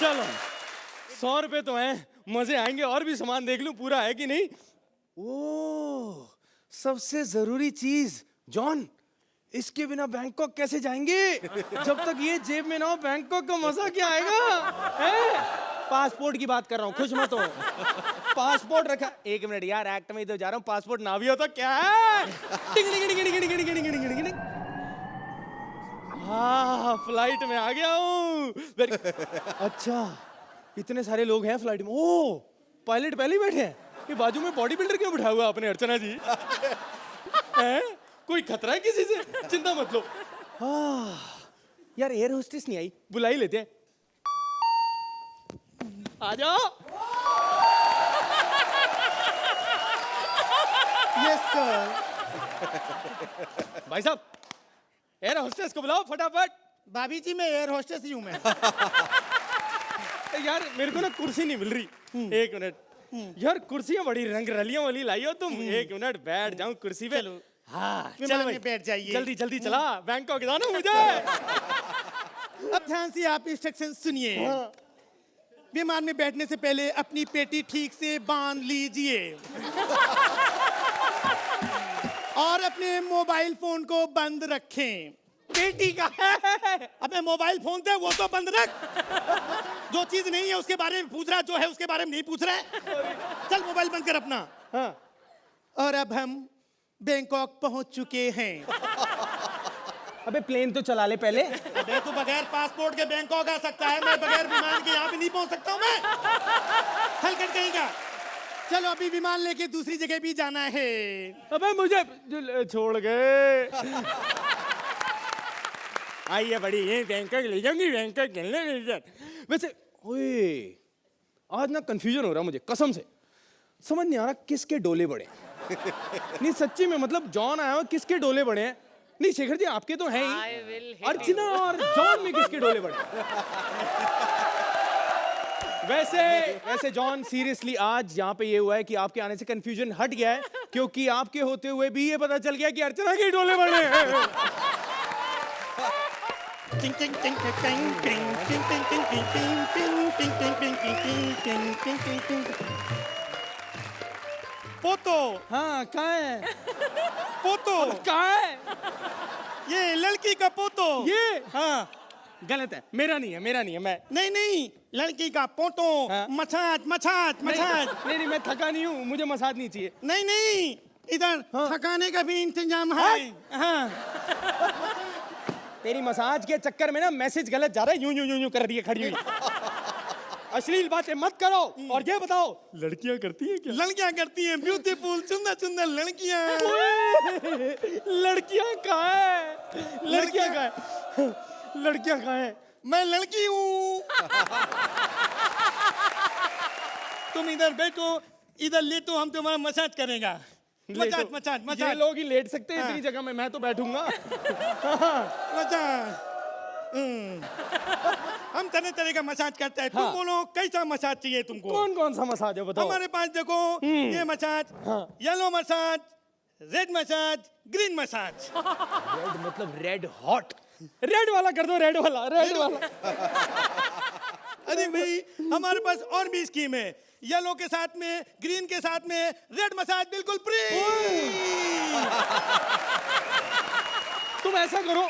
चलो 100 रुपए तो हैं, मजे आएंगे। और भी सामान देख लूं पूरा है कि नहीं। ओ सबसे जरूरी चीज जॉन, इसके बिना बैंकॉक कैसे जाएंगे? जब तक ये जेब में ना हो बैंकॉक का मजा क्या आएगा? पासपोर्ट की बात कर रहा हूँ, खुश मत हो। पासपोर्ट रखा। एक मिनट यार, एक्ट में ही तो जा रहा हूँ, पासपोर्ट ना भी हो तो क्या है? हाँ फ्लाइट में आ गया हूँ। अच्छा इतने सारे लोग हैं फ्लाइट में। ओ पायलट पहले ही बैठे हैं। ये बाजू में बॉडी बिल्डर क्यों बिठा हुआ आपने अर्चना जी? हैं? कोई खतरा है किसी से? चिंता मत लो। यार एयर होस्टेस नहीं आई, बुला ही लेते हैं। आ जाओ। Yes sir. भाई साहब एयर होस्टेस को बुलाओ फटाफट। भाभी जी मैं एयर होस्टेस ही हूँ मैं। यार मेरे को ना कुर्सी नहीं मिल रही। एक मिनट यार, कुर्सियां बड़ी रंग रलियों वाली लाई हो तुम। एक मिनट बैठ जाऊं कुर्सी पे। हाँ चल भाई बैठ जाइए। जल्दी जल्दी चला, बैंकॉक जाना मुझे। अब ध्यान से आप इंस्ट्रक्शन सुनिए। विमान में बैठने से पहले अपनी पेटी ठीक से बांध लीजिए और अपने मोबाइल फोन को बंद रखें। पेटी का है। अबे मोबाइल फोन थे वो तो बंद रख। जो चीज नहीं है उसके बारे में पूछ रहा है, जो है उसके बारे में नहीं पूछ रहा है। चल मोबाइल बंद कर अपना। हाँ। और अब हम बैंकॉक पहुंच चुके हैं। अबे प्लेन तो चला ले पहले। अबे तू बगैर पासपोर्ट के बैंकॉक आ सकता है, मैं बगैर विमान के यहाँ भी नहीं पहुंच सकता हूँ मैं। हलकट कहीं का। चलो अभी विमान लेके दूसरी जगह भी जाना है। अबे मुझे छोड़ गए। आइए बड़ी ये बैंकॉक ले जाऊंगी, बैंकॉक खेलने ले जा। वैसे ओए आज ना कंफ्यूजन हो रहा मुझे कसम से, समझ नहीं आ रहा किसके डोले बड़े। नहीं सच्ची में, मतलब जॉन आया हो किसके डोले बड़े हैं? नहीं शेखर जी आपके तो हैं ही, अर्चना और जॉन में किसके डोले बड़े? वैसे जॉन सीरियसली आज यहाँ पे ये हुआ है कि आपके आने से कंफ्यूजन हट गया है, क्योंकि आपके होते हुए भी ये पता चल गया कि अर्चना के डोले बड़े हैं। पोतो। हाँ कहाँ है? पोतो कहाँ है? ये लड़की का पोतो। ये हाँ गलत है, मेरा नहीं है, मेरा नहीं है। मैं नहीं लड़की का पोतो। हाँ? Massage massage massage. नहीं मैं थका नहीं हूँ, मुझे मसाज नहीं चाहिए। नहीं इधर हाँ? थकाने का भी इंतजाम है। हाँ तेरी मसाज के चक्कर में ना मैसेज गलत जा रहा है, यूं यूं यूं यूं कर रही है खड़ी हुई। अश्लील बातें मत करो और ये बताओ लड़कियां करती हैं क्या? लड़कियां करती हैं, ब्यूटीफुल सुंदर सुंदर लड़कियां। लड़कियां कहाँ है? लड़कियां कहाँ है? लड़कियां कहाँ है? मैं लड़की हूँ। तुम इधर बैठो, इधर लेटो, हम तुम्हारा मसाज करेंगे। मसाज मसाज ये मसाज लोग ही लेट सकते हैं इतनी जगह में, मैं तो बैठूंगा। मसाज। हम तरह तरह का मसाज करते हैं। तुम बोलो कैसा मसाज चाहिए तुमको? कौन कौन सा मसाज है बताओ? हमारे पास देखो, ये massage, yellow massage, red massage, green massage. Red मतलब रेड हॉट। रेड वाला कर दो, रेड वाला, रेड वाला। अरे भाई, हमारे पास और भी स्कीम है। येलो के साथ में, ग्रीन के साथ में, रेड मसाज बिल्कुल फ्री। तुम ऐसा करो,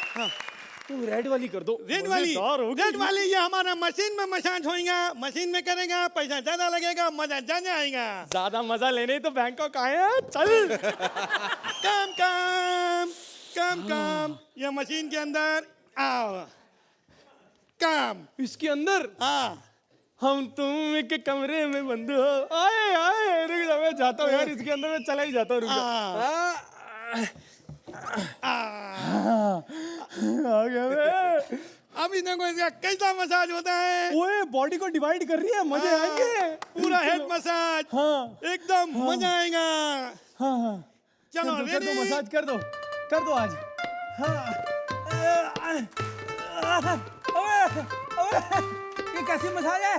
तुम रेड वाली कर दो। रेड वाली, मजेदार होगी। रेड वाली ये हमारा मशीन में मसाज होएगा, मशीन में करेगा, पैसा ज्यादा लगेगा, मजा ज्यादा आएगा। ज्यादा मजा लेने तो बैंकॉक आए हैं, चल। काम काम काम काम, ये मशीन के अंदर आओ। काम इसके अंदर हाँ। हम तुम एक कमरे में बंद हो। आए आए, रुक जा, मैं जाता हूँ यार, इसके अंदर मैं चला ही जाता हूँ, रुक जा। आ गया मैं। अभी देखो इसका कैसा मसाज होता है। ओए बॉडी को डिवाइड कर रही है, मजे आएंगे। पूरा हेड मसाज, हाँ एकदम मजा आएगा। हाँ हाँ, चलो कर दो रेडी। मसाज कर दो आज। हाँ। ओए, ओए, ये कैसी मसाज है?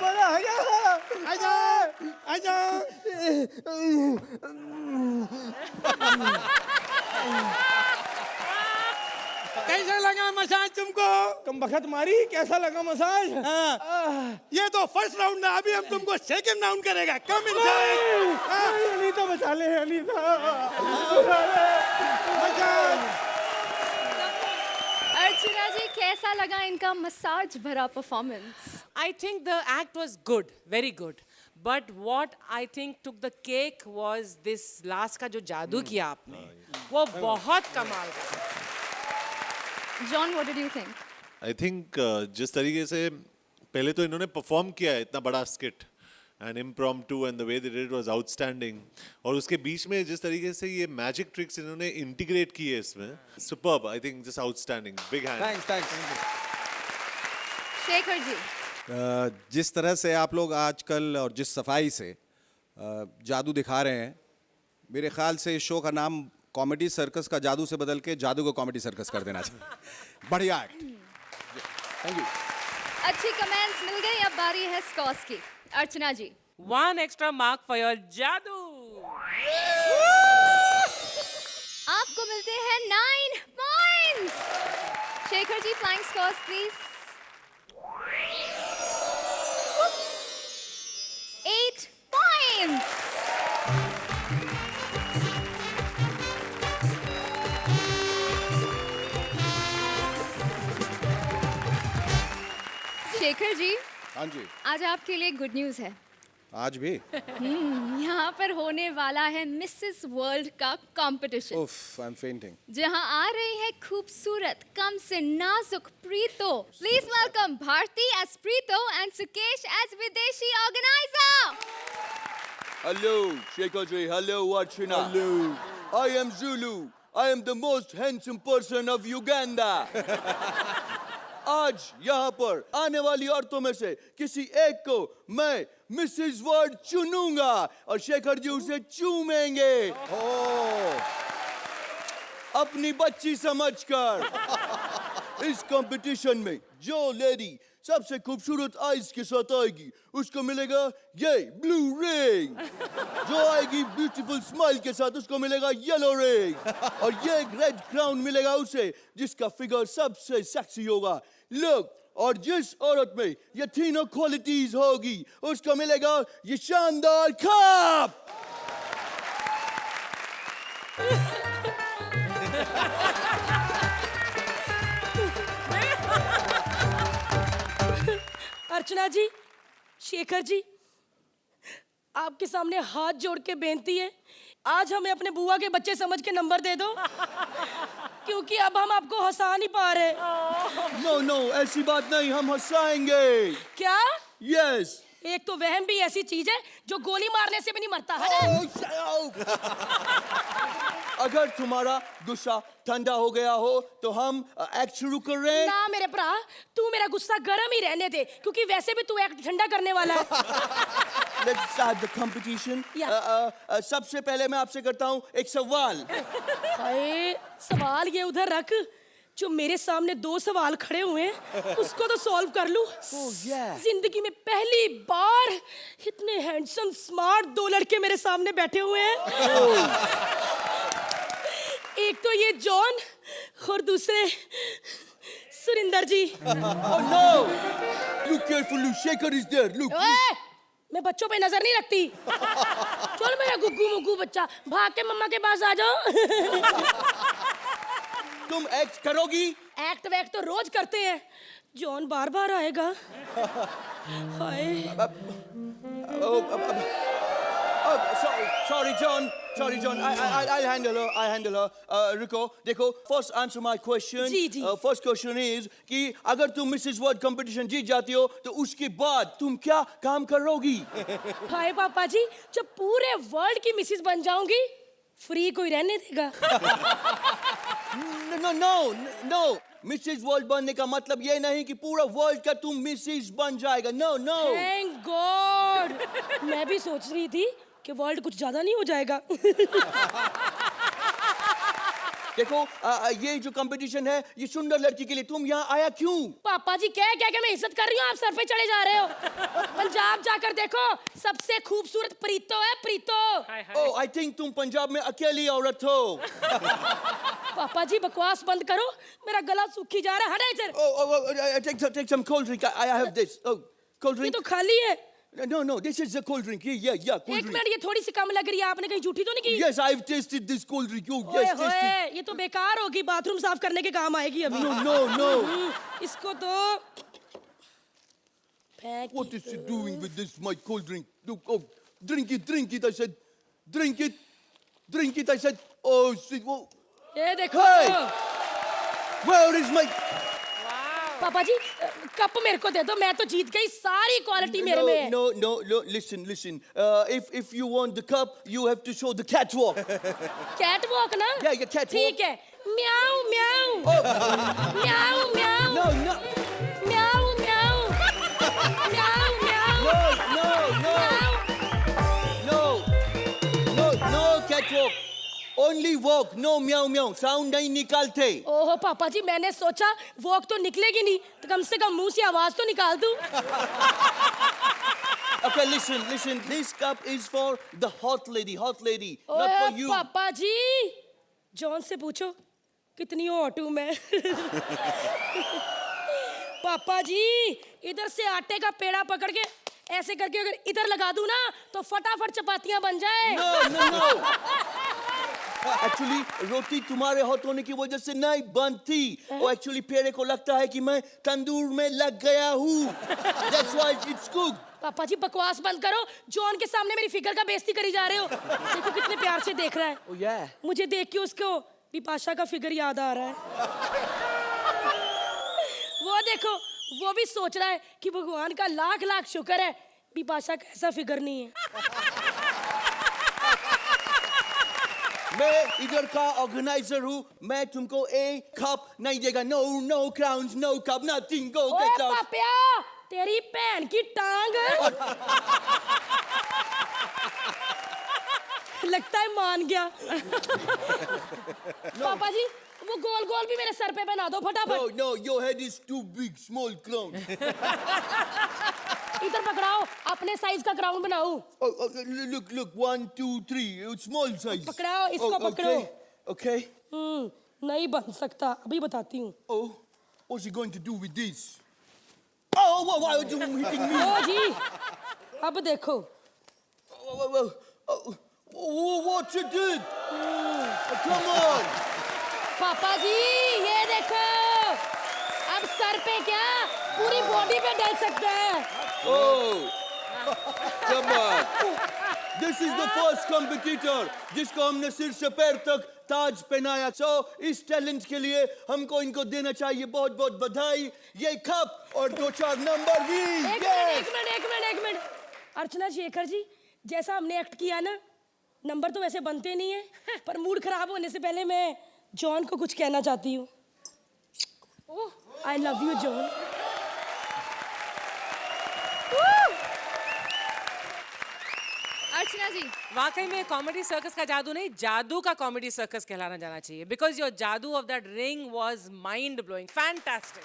मजा आ गया। आजा आजा। कैसा लगा मसाज तुमको? कम बखत मारी, कैसा लगा मसाज? ये तो फर्स्ट राउंड है, अभी हम तुमको सेकंड राउंड करेगा। Come inside. अनीता बचा ले, अनीता। अर्चना जी, कैसा लगा इनका मसाज भरा performance? I think the act was good, very good. But what I think took the cake was this last का जो जादू किया आपने, वो बहुत कमाल का। John, what did you think? I think जिस तरीके से पहले तो इन्होंने परफॉर्म किया है इतना बड़ा skit and impromptu and the way they did it was outstanding, और उसके बीच में जिस तरीके से ये मैजिक ट्रिक्स इन्होंने इंटीग्रेट किए इसमें, superb. I think just outstanding, big hand. Thanks. Shekhar ji, जिस तरह से आप लोग आजकल और जिस सफाई से जादू दिखा रहे हैं, मेरे ख्याल से इस शो का नाम कॉमेडी सर्कस का जादू से बदल के जादू को कॉमेडी सर्कस कर देना चाहिए। बढ़िया एक्ट, थैंक यू। अच्छी कमेंट्स मिल गई, अब बारी है स्कॉर्स की। अर्चना जी, 1 extra mark for your जादू। आपको मिलते हैं 9 points. Shekhar ji, flying scores please. 8 points. Shekhar ji, हाँ जी, आज आपके लिए गुड न्यूज है। आज भी? यहाँ पर होने वाला है मिसेस वर्ल्ड का कंपटीशन, उफ, आई एम फेंटिंग। जहाँ आ रही है खूबसूरत कम से नाजुक Preeto. Please welcome Bharti as Preeto and Sukesh as विदेशी organiser. Hello, Shekhar ji. Hello, Archana. Hello. I am Zulu. I am the most handsome person of Uganda. आज यहाँ पर आने वाली औरतों में से किसी एक को मैं मिसेस वर्ल्ड चुनूंगा और शेखर जी उसे चूमेंगे। अपनी बच्ची समझकर। इस कंपटीशन में जो लेडी सबसे खूबसूरत आइज के साथ आएगी उसको मिलेगा ये ब्लू रिंग। जो आएगी ब्यूटीफुल स्माइल के साथ उसको मिलेगा येलो रिंग। और ये रेड क्राउन मिलेगा उसे जिसका फिगर सबसे सेक्सी होगा। लुक, और जिस औरत में ये तीनों क्वालिटीज होगी उसको मिलेगा ये शानदार कप। अर्चना जी, शेखर जी, आपके सामने हाथ जोड़ के बेनती है, आज हमें अपने बुआ के बच्चे समझ के नंबर दे दो, क्योंकि अब हम आपको हंसा नहीं पा रहे। नो नो, ऐसी बात नहीं, हम हंसाएंगे। क्या? यस। एक तो वहम भी ऐसी चीज है जो गोली मारने से भी नहीं मरता है ना? अगर तुम्हारा गुस्सा ठंडा हो गया हो तो हम एक्ट शुरू कर रहे हैं। ना मेरे भरा, तू मेरा गुस्सा गर्म ही रहने दे, क्योंकि वैसे भी तू एक्ट ठंडा करने वाला है। Let's start the competition. सबसे पहले मैं आपसे करता हूँ एक सवाल। हाय, सवाल ये उधर रख, जो मेरे सामने दो सवाल खड़े हुए हैं उसको तो सॉल्व कर लूं। जिंदगी में पहली बार इतने हैंडसम स्मार्ट दो लड़के मेरे सामने बैठे हुए हैं। एक तो ये जॉन और दूसरे सुरिंदर जी। Oh no! Look carefully, Shaker is there. Look. ओए, मैं बच्चों पे नजर नहीं रखती। चल मेरा गुग्गू मुग्गू बच्चा, भाग के मम्मा के पास आ जाओ। तुम एक्ट करोगी? एक्ट वैक्ट तो रोज करते हैं, जॉन बार बार आएगा। हाय। Sorry, John. I'll handle her. रुको, देखो. First answer my question. Ji, ji. First question is कि अगर तुम मिसेस वर्ल्ड कंपटीशन जीत जाती हो तो उसके बाद तुम क्या काम करोगी? हाय पापा जी, जब पूरे वर्ल्ड की मिसेस बन जाऊंगी, फ्री कोई रहने देगा? No. मिसेस वर्ल्ड बनने का मतलब ये नहीं कि पूरा वर्ल्ड का तुम मिसेस बन जाएगा. No. Thank God. मैं भी सोच रही थी कि वर्ल्ड कुछ ज्यादा नहीं हो जाएगा। देखो, ये जो कंपटीशन है ये सुंदर लड़की के लिए. तुम यहाँ आया क्यों? पापा जी क्या क्या मैं इज्जत कर रही हूँ, आप सर पे चढ़े जा रहे हो। पंजाब जाकर देखो, सबसे खूबसूरत प्रीतो है, प्रीतो। Oh, I think तुम पंजाब में अकेली औरत हो. पापा जी बकवास बंद करो, मेरा गला सूखी जा रहा है, हटा इधर। Oh, take some cold drink. I have this. Oh, cold ये drink. तो खाली है। No, this is the cold drink. Yeah, cold एक drink. मिनट, ये थोड़ी सी कम लग रही है, आपने कहीं झूठी तो नहीं की? Yes, I've tasted this cold drink. Oh, ओए yes, tasted. होए, ये तो बेकार होगी, बाथरूम साफ करने के काम आएगी अभी। No. इसको तो फेंक। What is she doing with this, my cold drink? Look, oh, drink it, I said. Drink it, I said. Oh, shit. Oh. ये देखो। Hey! Where is my... पापा जी कप मेरे को दे दो, मैं तो जीत गई, सारी क्वालिटी मेरे में है। No, listen. If you want the cup, you have to show the catwalk. Catwalk ना? Yeah, catwalk. ठीक है। म्याऊ म्याऊ। म्याऊ म्याऊ। No. म्याऊ म्याऊ। म्याऊ म्याऊ। No, catwalk. Only walk, no meow. Sound नहीं निकालते. ओहो पापा जी, मैंने सोचा वॉक तो निकलेगी नहीं, तो कम से कम मुंह से आवाज तो निकाल दूं। Okay, listen. This cup is for the hot lady, not for ओए you. पापा जी, जॉन से पूछो कितनी हॉट हूं मैं। पापा जी, इधर से आटे का पेड़ा पकड़ के ऐसे करके अगर इधर लगा दूं ना, तो फटाफट चपातियां बन जाए। No. Actually, रोटी तुम्हारे हॉट होने की वजह से नहीं बनती. और actually पेड़े को लगता है कि मैं तंदूर में लग गया हूँ. That's why it's cooked. पापा जी बकवास बंद करो, जॉन के सामने मेरी फिगर का बेइज्जती करी जा रहे हो। देखो कितने प्यार से देख रहा है। Oh yeah. मुझे देख के उसको बिपाशा का फिगर याद आ रहा है। वो देखो, वो भी सोच रहा है कि भगवान का लाख शुक्र है बिपाशा का ऐसा फिगर नहीं है। मैं इधर का ऑर्गेनाइजर हूँ. मैं तुमको एक कप नहीं देगा. No crowns, no cup, nothing. Go ओए get out. पापिया, तेरी बहन की टांग। लगता है मान गया। पापा जी वो गोल भी मेरे सर पे बना दो फटाफट। No, your head is too big, small clown. इधर पकड़ाओ, अपने साइज का क्राउन बनाओ। Oh, look, 1, 2, 3, it's small size. पकड़ाओ, इसको पकड़ो। Okay. नहीं बन सकता, अभी बताती हूँ। Oh, what's he going to do with this? Oh, why are you hitting me? ओ जी, अब देखो। What you did? Come on. पापा जी ये देखो, अब सर पे क्या पूरी बॉडी हड्डी पे डल सकता है। Oh, come on. This is the first competitor जिसको हमने सिर से पैर तक ताज पहनाया। So इस टैलेंट के लिए हमको इनको देना चाहिए बहुत बहुत बधाई। ये कप और 2-4 नंबर भी। एक मिनट अर्चना शेखर जी, जैसा हमने एक्ट किया ना, नंबर तो वैसे बनते नहीं है, पर मूड खराब होने से पहले मैं जॉन को कुछ कहना चाहती हूँ। I love you John. Archana ji, वाकई में कॉमेडी सर्कस का जादू नहीं, जादू का कॉमेडी सर्कस कहलाना जाना चाहिए, बिकॉज योर जादू of that ring was mind blowing, fantastic.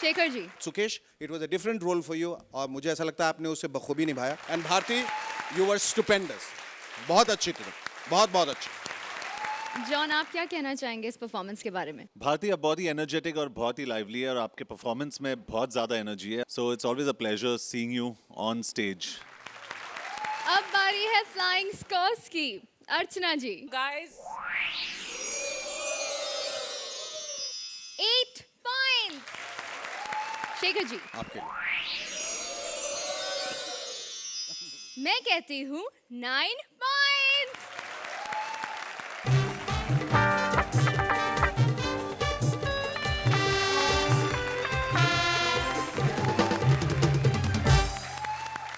Shekhar ji, Sukesh, it was a different role for you और मुझे ऐसा लगता है आपने उसे बखूबी निभाया। And Bharti, you were stupendous, बहुत अच्छी थी, बहुत बहुत अच्छी। जॉन आप क्या कहना चाहेंगे इस परफॉर्मेंस के बारे में? भारती आप बहुत ही एनर्जेटिक और बहुत ही लाइवली है और आपके परफॉर्मेंस में बहुत ज्यादा एनर्जी है, so it's always a pleasure seeing you on stage. अब बारी है फ्लाइंग स्कॉर्स की। अर्चना जी, गाइस 8 पॉइंट्स। शेखर जी, आपके लिए मैं कहती हूँ 9 पॉइंट्स।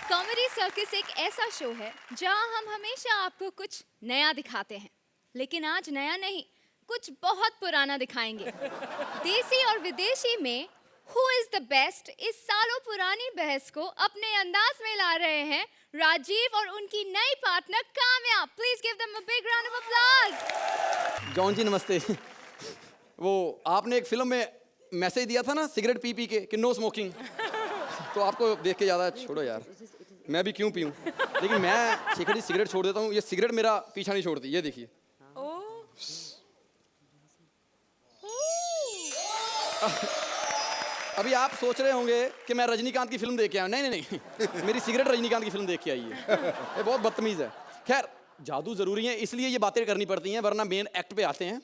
कॉमेडी सर्कस एक ऐसा शो है जहां हम हमेशा आपको कुछ नया दिखाते हैं, लेकिन आज नया नहीं, कुछ बहुत पुराना दिखाएंगे। देसी और विदेशी में हु इज द बेस्ट इस सालों पुरानी बहस को अपने अंदाज में ला रहे हैं राजीव और उनकी नई partner Kamya. Please give them a big round of applause. John ji नमस्ते। वो आपने एक फिल्म में मैसेज दिया था ना सिगरेट पी पी के कि नो स्मोकिंग, तो आपको देख के ज़्यादा छोड़ो यार, मैं भी क्यों पीऊँ, लेकिन मैं शेखर जी सिगरेट छोड़ देता हूँ, ये सिगरेट मेरा पीछा नहीं छोड़ती। ये देखिए, अभी आप सोच रहे होंगे कि मैं रजनीकांत की फिल्म देख के आया। नहीं नहीं नहीं, मेरी सिगरेट रजनीकांत की फिल्म देख के आई है। ये बहुत बदतमीज़ है। खैर, जादू ज़रूरी है इसलिए ये बातें करनी पड़ती हैं, वरना मेन एक्ट पे आते हैं।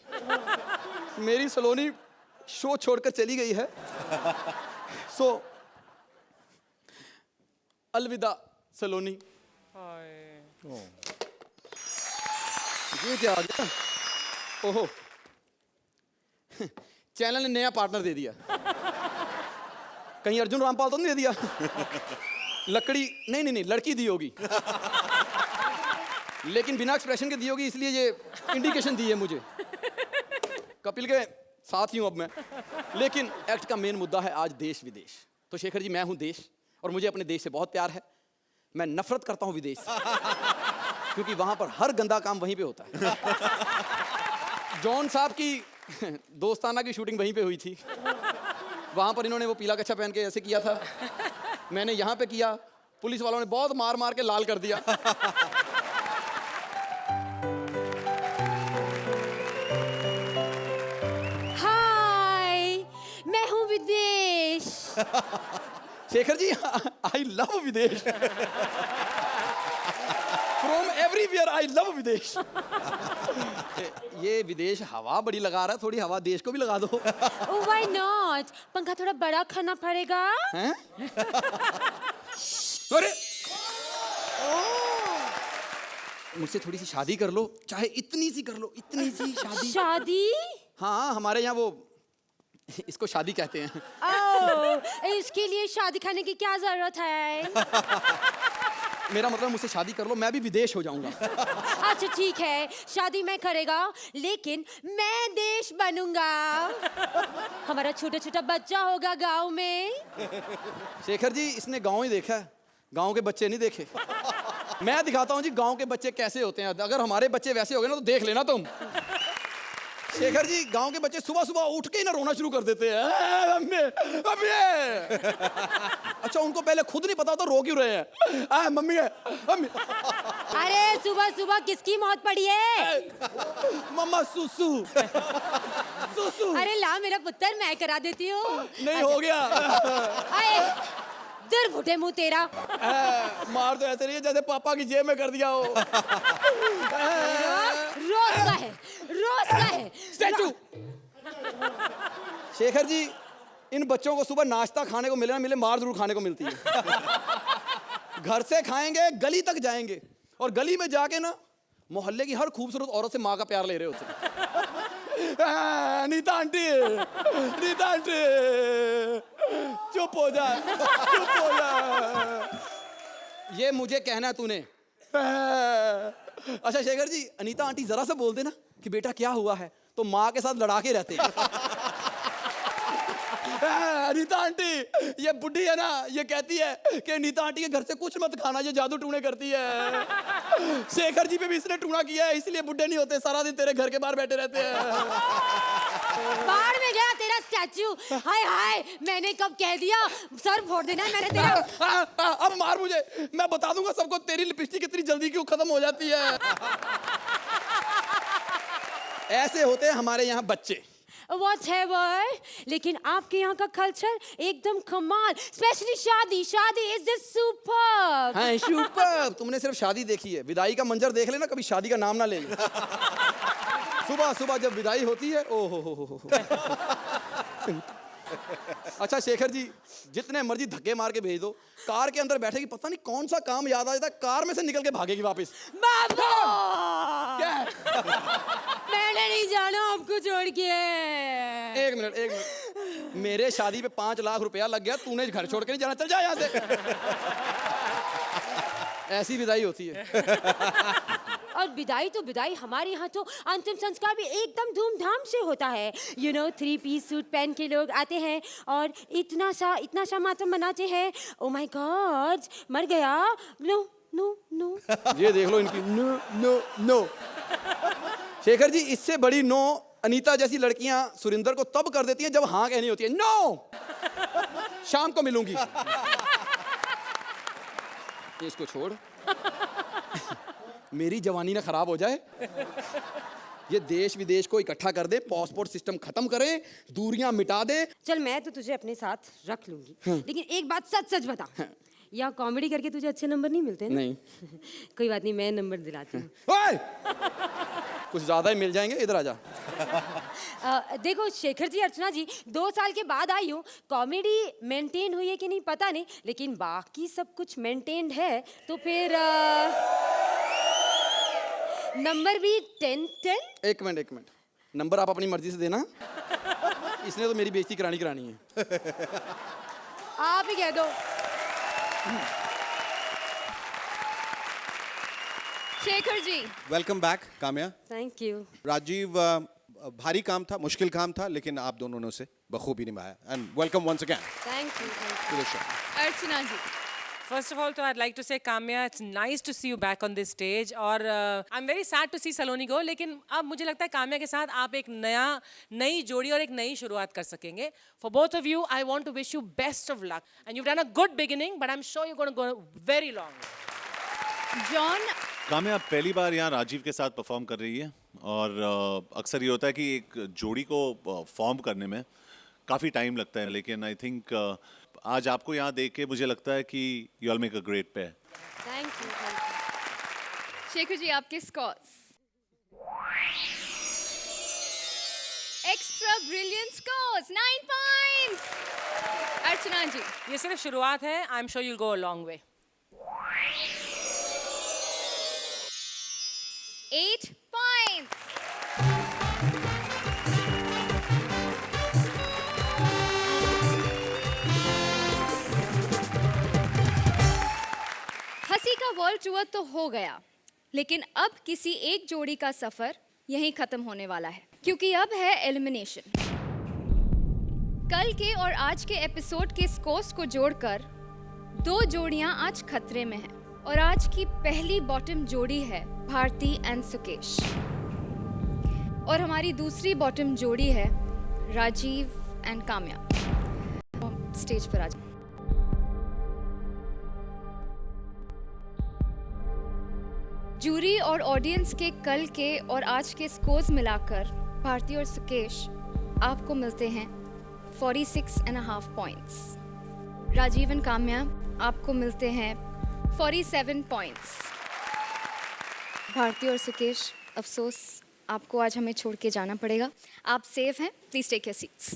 मेरी सलोनी शो छोड़कर चली गई है, सो अलविदा सलोनी। ये क्या आ गया? ओहो, चैनल ने नया पार्टनर दे दिया। कहीं अर्जुन रामपाल तो नहीं दे दिया? लकड़ी नहीं नहीं नहीं, लड़की दी होगी, लेकिन बिना एक्सप्रेशन के दी होगी, इसलिए ये इंडिकेशन दी है मुझे। कपिल के साथ ही हूं अब मैं, लेकिन एक्ट का मेन मुद्दा है आज देश विदेश। तो शेखर जी, मैं हूं देश और मुझे अपने देश से बहुत प्यार है। मैं नफरत करता हूं विदेश से, क्योंकि वहां पर हर गंदा काम वहीं पे होता है। जॉन साहब की दोस्ताना की शूटिंग वहीं पे हुई थी, वहां पर इन्होंने वो पीला कच्छा पहन के ऐसे किया था, मैंने यहाँ पे किया, पुलिस वालों ने बहुत मार मार के लाल कर दिया। हाय, मैं हूँ विदेश। शेखर जी, आई लव विदेश। फ्रॉम एवरीवेयर आई लव विदेश। ये विदेश हवा बड़ी लगा रहा है, थोड़ी हवा देश को भी लगा दो। Oh, why not? पंखा थोड़ा बड़ा खाना पड़ेगा। हैं? अरे, मुझसे थोड़ी सी शादी कर लो, चाहे इतनी सी कर लो, इतनी सी शादी। शादी? हाँ, हमारे यहाँ वो इसको शादी कहते हैं। ओह, इसके लिए शादी करने की क्या जरूरत है? मेरा मतलब मुझसे शादी कर लो, मैं भी विदेश हो जाऊंगा। अच्छा ठीक है, शादी मैं करेगा, लेकिन मैं देश बनूंगा। हमारा छोटा छोटा बच्चा होगा गांव में। शेखर जी, इसने गांव ही देखा है, गांव के बच्चे नहीं देखे। मैं दिखाता हूँ जी गांव के बच्चे कैसे होते हैं। अगर हमारे बच्चे वैसे हो गए ना तो देख लेना तुम। शेखर जी, गांव के बच्चे सुबह सुबह उठ के ही ना रोना शुरू कर देते हैं। अम्मी, अम्मी। अच्छा, उनको पहले खुद नहीं पता तो रो क्यों रहे हैं? मम्मी है, अम्मी। अरे सुबह सुबह किसकी मौत पड़ी है? मम्मा सुसु। सुसु। अरे ला मेरा पुत्र, मैं करा देती हूँ। नहीं हो गया। अरे दूर फुटे मुंह तेरा। मार तो ऐसे रही है जैसे पापा की जेब में कर दिया हो। रोज का है, रोज का है। स्टैचू। शेखर जी, इन बच्चों को सुबह नाश्ता खाने को मिले ना मिले, मार जरूर खाने को मिलती है। घर से खाएंगे, गली तक जाएंगे और गली में जाके ना मोहल्ले की हर खूबसूरत औरत से माँ का प्यार ले रहे होते हैं। नीता आंटी, नीता आंटी, चुप हो जा, चुप हो जा। ये मुझे कहना है तूने? अच्छा शेखर जी, अनीता आंटी जरा सा बोल देना कि बेटा क्या हुआ है, तो माँ के साथ लड़ा के रहते हैं। अनीता आंटी, ये बुढ़ी है ना, ये कहती है कि अनीता आंटी के घर से कुछ मत खाना, ये जादू टूने करती है। शेखर जी पे भी इसने टूना किया है, इसलिए बुढ़े नहीं होते, सारा दिन तेरे घर के बाहर बैठे रहते हैं। बाहर में गया तेरा स्टैचू। हाय हाय, मैंने कब कह दिया, सर फोड़ देना मैंने तेरा। अब मार मुझे, मैं बता दूंगा सबको तेरी लिपस्टिक कितनी जल्दी क्यों खत्म हो जाती है। ऐसे होते हैं हमारे यहाँ बच्चे। Whatever, लेकिन आपके यहाँ का कल्चर एकदम कमाल, स्पेशली शादी। शादी इज द सुपर। हाँ सुपर। तुमने सिर्फ शादी देखी है, विदाई का मंजर देख लेना, कभी शादी का नाम ना ले। सुबह सुबह जब विदाई होती है, ओ हो। अच्छा शेखर जी, जितने मर्जी धक्के मार के भेज दो, कार के अंदर बैठेगी, पता नहीं कौन सा काम याद आ जाता है, कार में से निकल के भागेगी वापस। बाबू, क्या? मैंने नहीं जाना आपको छोड़ के। एक मिनट, मेरे शादी पे 5 लाख रुपया लग गया, तूने घर छोड़ के नहीं जाना, चल जा यहाँ से। ऐसी विदाई होती है। और विदाई तो विदाई, हमारे यहाँ तो अंतिम संस्कार भी एकदम धूमधाम से होता है। 3 पीस सूट पहन के लोग आते हैं और इतना सा मातम मनाते हैं। ओ माय गॉड, मर गया। No no no. ये देख लो इनकी no no no. Shekhar ji, इससे बड़ी नो अनीता जैसी लड़कियां सुरिंदर को तब कर देती हैं जब हाँ कहनी होती है। नो, शाम को मिलूंगी। इसको छोड़। मेरी जवानी ना खराब हो जाए। ये देश विदेश को इकट्ठा कर दे, पासपोर्ट सिस्टम खत्म करे, दूरियां मिटा दे। चल मैं तो तुझे अपने साथ रख लूंगी, लेकिन एक बात सच बता, यहाँ कॉमेडी करके तुझे अच्छे नंबर नहीं मिलते ना? नहीं। कोई बात नहीं, मैं नंबर दिलाती हूँ। ओए! कुछ ज्यादा ही मिल जाएंगे, इधर आजा। देखो शेखर जी, अर्चना जी, 2 साल के बाद आई हूँ। कॉमेडी मेंटेन हुई है कि नहीं पता नहीं, लेकिन बाकी सब कुछ मेंटेन्ड है, तो फिर नंबर भी 10-10। एक मिनट, नंबर आप अपनी मर्जी से देना। इसने तो मेरी बेइज्जती करानी है। आप ही कह दो। Shekhar ji, welcome back Kamya. Thank you. Rajeev, भारी काम था, मुश्किल काम था, लेकिन आप दोनों ने उसे बखूबी निभाया। And welcome once again thank you. To the show. Archana ji, First of all, तो I'd like to say, Kamya, it's nice to see you back on this stage. और I'm very sad to see Saloni go. लेकिन अब मुझे लगता है काम्या के साथ आप एक नई जोड़ी और एक नई शुरुआत कर सकेंगे. For both of you, I want to wish you best of luck. And you've done a good beginning, but I'm sure you're going to go very long. John, Kamya पहली बार यहाँ राजीव के साथ परफॉर्म कर रही है और अक्सर ये होता है कि एक जोड़ी को फॉर्म करने में काफ़ी टाइम लगता है, लेकिन आई थिंक आज आपको यहाँ देख के मुझे लगता है कि you all make a great pair. Thank you. Shekhar ji, आपके scores. Extra brilliant scores 9 points. Archana ji, ये सिर्फ शुरुआत है. I'm sure you'll go a long way. 8 points. हंसी का वर्ल्ड टूर तो हो गया, लेकिन अब किसी एक जोड़ी का सफर यहीं खत्म होने वाला है, क्योंकि अब है एलिमिनेशन। कल के और आज के एपिसोड के स्कोर्स को जोड़कर 2 जोड़ियां आज खतरे में हैं, और आज की पहली बॉटम जोड़ी है भारती एंड सुकेश, और हमारी दूसरी बॉटम जोड़ी है राजीव एंड काम्या। स्टेज पर आ जाओ। जूरी और ऑडियंस के कल के और आज के स्कोर्स मिलाकर भारती और सुकेश आपको मिलते हैं 46.5 पॉइंट्स। राजीव एंड काम्या आपको मिलते हैं 47 पॉइंट्स। भारती और सुकेश, अफसोस आपको आज हमें छोड़ के जाना पड़ेगा। आप सेफ हैं, प्लीज टेक योर सीट्स।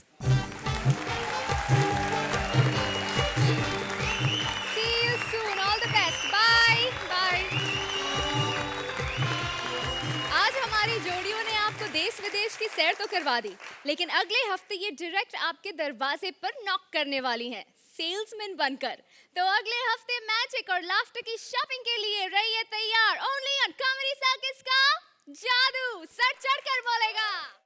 सैर तो करवा दी, लेकिन अगले हफ्ते ये डायरेक्ट आपके दरवाजे पर नॉक करने वाली हैं, सेल्समैन बनकर। तो अगले हफ्ते मैजिक और लाफ्टर की शॉपिंग के लिए रहिए तैयार। ओनली ऑन कॉमेडी सर्कस का जादू सर चढ़कर बोलेगा।